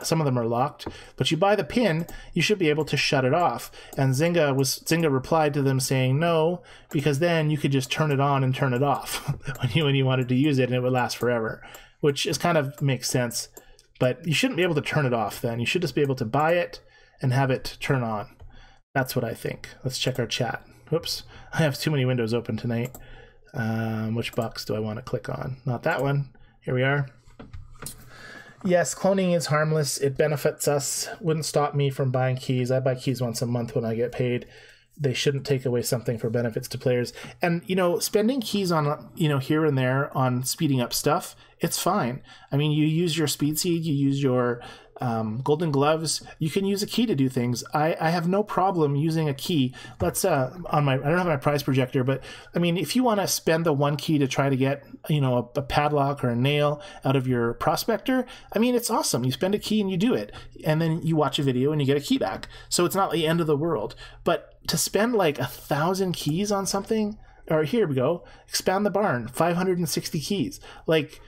Speaker 1: some of them are locked, but you buy the pin, you should be able to shut it off. And Zynga replied to them saying no, because then you could just turn it on and turn it off when you wanted to use it, and it would last forever, which is kind of makes sense. But you shouldn't be able to turn it off then. You should just be able to buy it and have it turn on. That's what I think. Let's check our chat. Whoops, I have too many windows open tonight. Which box do I want to click on? Not that one. Here we are. Yes, cloning is harmless. It benefits us. Wouldn't stop me from buying keys. I buy keys once a month when I get paid. They shouldn't take away something for benefits to players. And, you know, spending keys on, you know, here and there on speeding up stuff, it's fine. I mean, you use your speed seed, you use your golden gloves, you can use a key to do things. I have no problem using a key. Let's on my, I don't have my prize projector, but I mean, if you want to spend the one key to try to get, you know, a padlock or a nail out of your prospector, I mean, it's awesome. You spend a key and you do it, and then you watch a video and you get a key back. So it's not the end of the world. But to spend like 1,000 keys on something, or here we go, expand the barn, 560 keys. Like,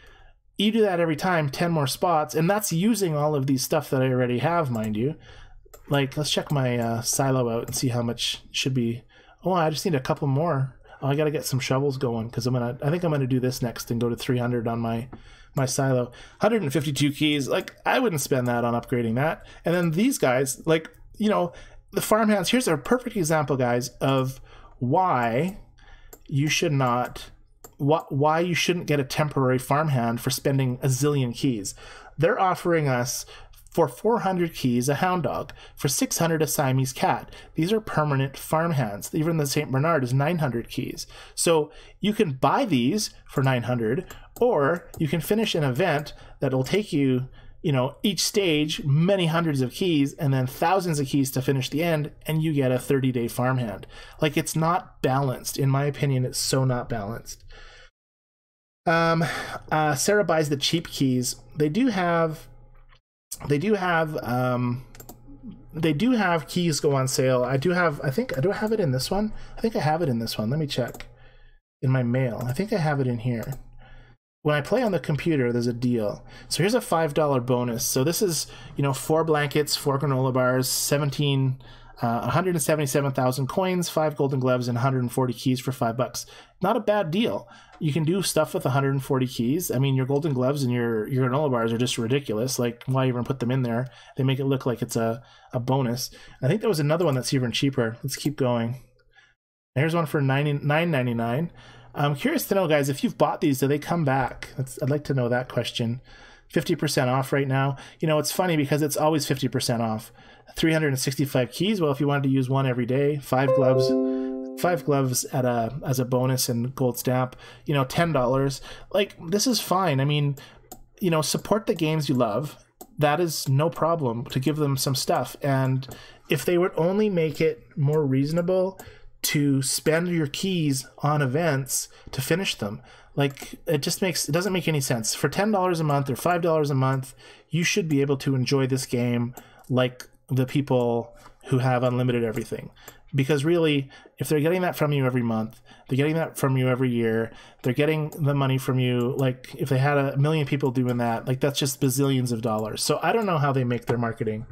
Speaker 1: you do that every time, 10 more spots, and that's using all of these stuff that I already have, mind you. Like, let's check my silo out and see how much should be. Oh, I just need a couple more. Oh, I gotta get some shovels going, because I think I'm gonna do this next and go to 300 on my silo. 152 keys, like, I wouldn't spend that on upgrading that. And then these guys, like, you know, the farmhands, here's a perfect example, guys, of why you should not, why you shouldn't get a temporary farmhand for spending a zillion keys. They're offering us for 400 keys a hound dog, for 600 a Siamese cat. These are permanent farmhands. Even the St. Bernard is 900 keys. So you can buy these for 900, or you can finish an event that will take you, you know, each stage, many hundreds of keys, and then thousands of keys to finish the end, and you get a 30-day farmhand. Like, it's not balanced. In my opinion, it's so not balanced. Sarah buys the cheap keys. They do have keys go on sale. I do I have it in this one. I think I have it in this one. Let me check in my mail. I think I have it in here. When I play on the computer, there's a deal. So here's a $5 bonus. So this is, you know, 4 blankets, 4 granola bars, 177,000 coins, 5 golden gloves, and 140 keys for $5. Not a bad deal. You can do stuff with 140 keys. I mean, your golden gloves and your granola bars are just ridiculous. Like, why even put them in there? They make it look like it's a bonus. I think there was another one that's even cheaper. Let's keep going. Here's one for $9.99. I'm curious to know, guys, if you've bought these, do they come back? I'd like to know that question. 50% off right now. You know, it's funny because it's always 50% off. 365 keys. Well, if you wanted to use one every day, 5 gloves as a bonus and gold stamp, you know, $10. Like, this is fine. I mean, you know, support the games you love. That is no problem to give them some stuff. And if they would only make it more reasonable to spend your keys on events to finish them, like, it doesn't make any sense. For $10 a month or $5 a month, you should be able to enjoy this game like the people who have unlimited everything. Because really, if they're getting that from you every month, they're getting that from you every year, they're getting the money from you, like, if they had 1 million people doing that, like, that's just bazillions of dollars. So I don't know how they make their marketing.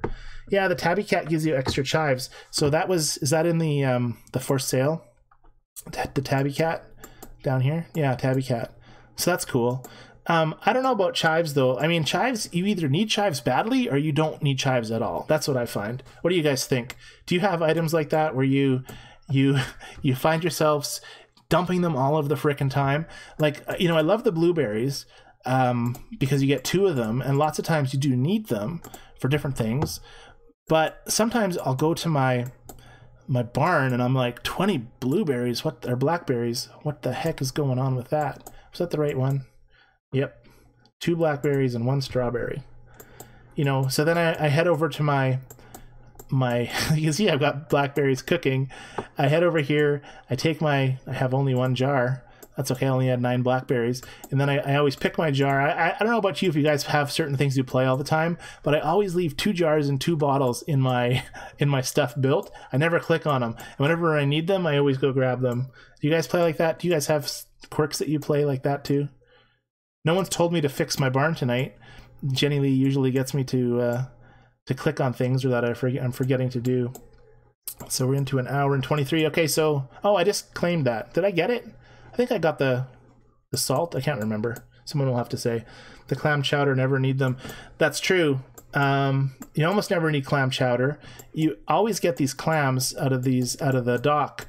Speaker 1: Yeah, the Tabby Cat gives you extra chives. So is that in the for sale? The Tabby Cat down here? Yeah, Tabby Cat. So that's cool. I don't know about chives, though. I mean, chives, you either need chives badly or you don't need chives at all. That's what I find. What do you guys think? Do you have items like that where you find yourselves dumping them all of the frickin' time? Like, you know, I love the blueberries because you get 2 of them, and lots of times you do need them for different things. But sometimes I'll go to my barn and I'm like, 20 blueberries, or blackberries. What the heck is going on with that? Was that the right one? Yep, 2 blackberries and 1 strawberry. You know, so then I head over to my you can see I've got blackberries cooking. I head over here, I have only 1 jar. That's okay, I only had 9 blackberries. And then I always pick my jar. I don't know about you if you guys have certain things you play all the time, but I always leave 2 jars and 2 bottles in my stuff built. I never click on them. And whenever I need them, I always go grab them. Do you guys play like that? Do you guys have quirks that you play like that too? No one's told me to fix my barn tonight. Jennilee usually gets me to click on things or that I'm forgetting to do. So we're into 1 hour and 23. Okay, so I just claimed that. Did I get it? I think I got the salt. I can't remember. Someone will have to say. The clam chowder, never need them. That's true. You almost never need clam chowder. You always get these clams out of the dock.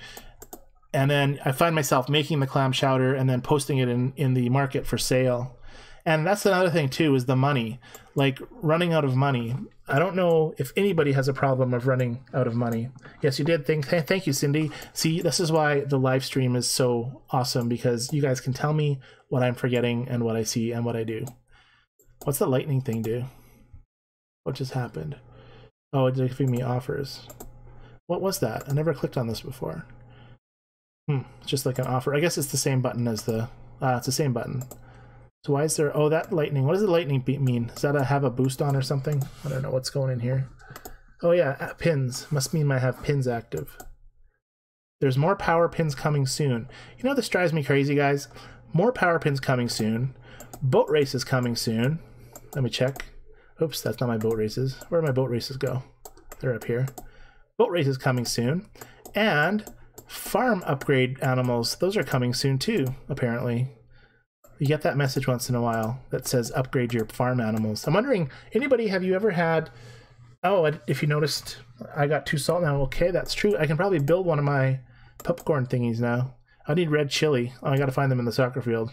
Speaker 1: And then I find myself making the clam chowder and then posting it in the market for sale. And that's another thing too, is the money, like running out of money. I don't know if anybody has a problem of running out of money. Yes, you did. Thank you, Cindy. See, this is why the live stream is so awesome, because you guys can tell me what I'm forgetting and what I see and what I do. What's the lightning thing do? What just happened? Oh, it's giving me offers. What was that? I never clicked on this before. It's just like an offer. I guess it's the same button as the... it's the same button. So why is there... Oh, that lightning. What does the lightning mean? Does that have a boost on or something? I don't know what's going in here. Oh yeah, pins. Must mean I have pins active. There's more power pins coming soon. You know, this drives me crazy, guys. More power pins coming soon. Boat races coming soon. Let me check. Oops, that's not my boat races. Where do my boat races go? They're up here. Boat races coming soon. And farm upgrade animals. Those are coming soon too, apparently. You get that message once in a while that says upgrade your farm animals. I'm wondering, anybody, have you ever had... Oh, if you noticed, I got 2 salt now. Okay, that's true. I can probably build one of my popcorn thingies now. I need red chili. Oh, I got to find them in the soccer field.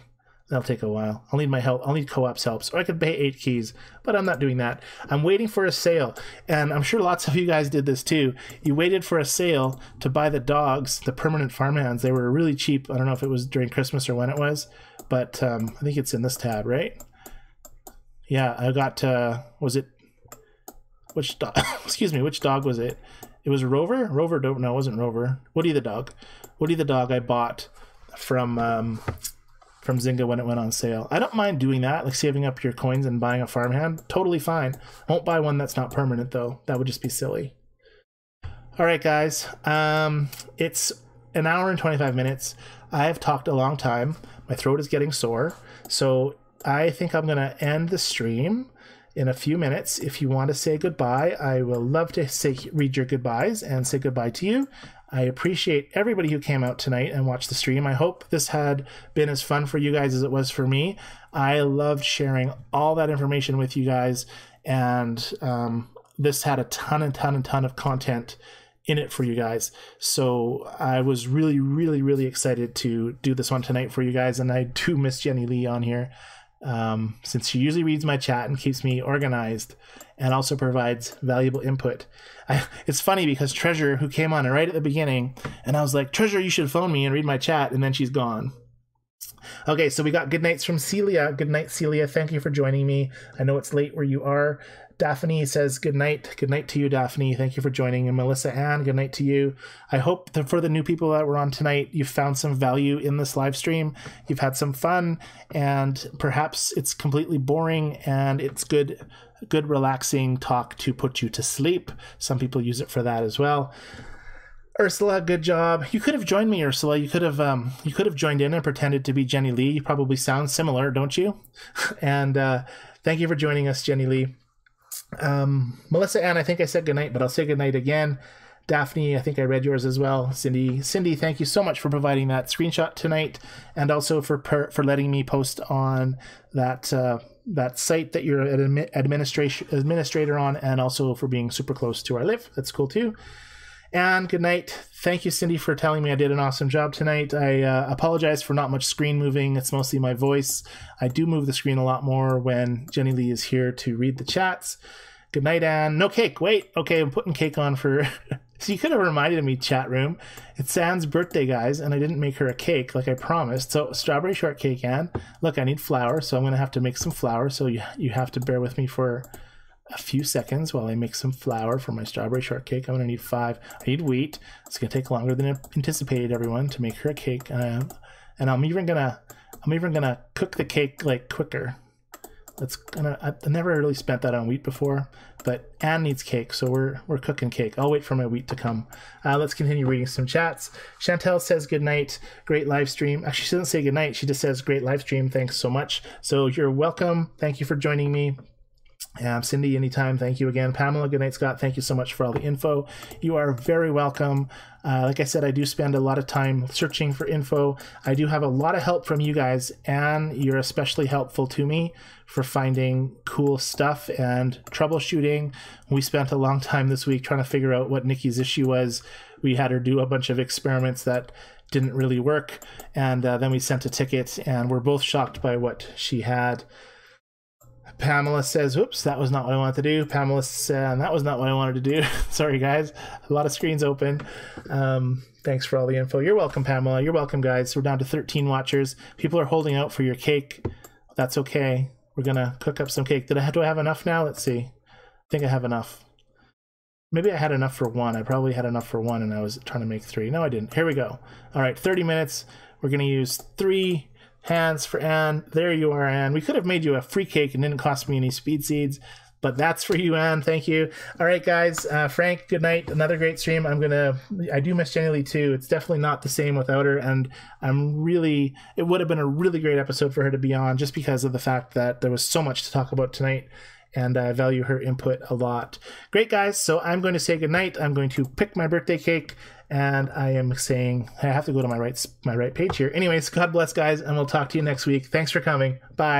Speaker 1: That'll take a while. I'll need my help. I'll need co-op's help. Or I could pay 8 keys, but I'm not doing that. I'm waiting for a sale. And I'm sure lots of you guys did this too. You waited for a sale to buy the dogs, the permanent farmhands. They were really cheap. I don't know if it was during Christmas or when it was, but I think it's in this tab, right? Yeah, I got, was it, which dog, excuse me, which dog was it? It was Rover? Rover, no, it wasn't Rover. Woody the dog. Woody the dog I bought from Zynga when it went on sale. I don't mind doing that, like saving up your coins and buying a farmhand. Totally fine. Won't buy one that's not permanent though. That would just be silly. All right, guys. It's an hour and 25 minutes. I have talked a long time. My throat is getting sore. So I think I'm going to end the stream in a few minutes. If you want to say goodbye, I will love to read your goodbyes and say goodbye to you. I appreciate everybody who came out tonight and watched the stream. I hope this had been as fun for you guys as it was for me. I loved sharing all that information with you guys, and this had a ton of content in it for you guys. So I was really excited to do this one tonight for you guys, and I do miss Jennilee on here, since she usually reads my chat and keeps me organized and also provides valuable input. It's funny because Treasure, who came on right at the beginning, and I was like, Treasure, you should phone me and read my chat, and then she's gone. Okay, so we got good nights from Celia. Good night, Celia. Thank you for joining me. I know it's late where you are. Daphne says good night. Good night to you, Daphne. Thank you for joining. And Melissa Ann, good night to you. I hope that for the new people that were on tonight, you've found some value in this live stream. You've had some fun, and perhaps it's completely boring and it's good relaxing talk to put you to sleep. Some people use it for that as well. Ursula, good job. You could have joined me, Ursula. You could have joined in and pretended to be Jennilee. You probably sound similar, don't you? And thank you for joining us, Jennilee. Melissa Ann, I think I said goodnight, but I'll say goodnight again. Daphne, I think I read yours as well. Cindy, thank you so much for providing that screenshot tonight, and also for letting me post on that site that you're an administrator on, and also for being super close to where I live. That's cool too. And good night. Thank you, Cindy, for telling me I did an awesome job tonight. I apologize for not much screen moving. It's mostly my voice. I do move the screen a lot more when Jennilee is here to read the chats. Good night, Anne. No cake. Wait. Okay, I'm putting cake on for... So you could have reminded me, chat room. It's Anne's birthday, guys, and I didn't make her a cake like I promised. So strawberry shortcake, Anne. Look, I need flour, so I'm going to have to make some flour. So you have to bear with me for a few seconds while I make some flour for my strawberry shortcake. I'm going to need 5. I need wheat. It's going to take longer than anticipated, everyone, to make her a cake. And I'm even gonna cook the cake like quicker. I've never really spent that on wheat before, but Anne needs cake, so we're cooking cake. I'll wait for my wheat to come. Let's continue reading some chats. Chantel says good night, great live stream. Actually, she doesn't say good night. She just says great live stream. Thanks so much. So you're welcome. Thank you for joining me. Cindy, anytime. Thank you again. Pamela, good night, Scott. Thank you so much for all the info. You are very welcome. Like I said, I do spend a lot of time searching for info. I do have a lot of help from you guys, and you're especially helpful to me for finding cool stuff and troubleshooting. We spent a long time this week trying to figure out what Nikki's issue was. We had her do a bunch of experiments that didn't really work, and then we sent a ticket, and we're both shocked by what she had. Pamela says, oops, that was not what I wanted to do. Pamela said, that was not what I wanted to do. Sorry, guys. A lot of screens open. Thanks for all the info. You're welcome, Pamela. You're welcome, guys. We're down to 13 watchers. People are holding out for your cake. That's okay. We're going to cook up some cake. Do I have enough now? Let's see. I think I have enough. Maybe I had enough for one. I probably had enough for one, and I was trying to make 3. No, I didn't. Here we go. All right, 30 minutes. We're going to use 3 hands for Anne. There you are, Anne. We could have made you a free cake and didn't cost me any speed seeds, but that's for you, Anne. Thank you. All right, guys. Frank, good night. Another great stream. I do miss Jennilee too. It's definitely not the same without her, and it would have been a really great episode for her to be on just because of the fact that there was so much to talk about tonight, and I value her input a lot. Great, guys. So I'm going to say good night. I'm going to pick my birthday cake, and I am saying I have to go to my right page here. Anyways, God bless, guys, and we'll talk to you next week. Thanks for coming. Bye.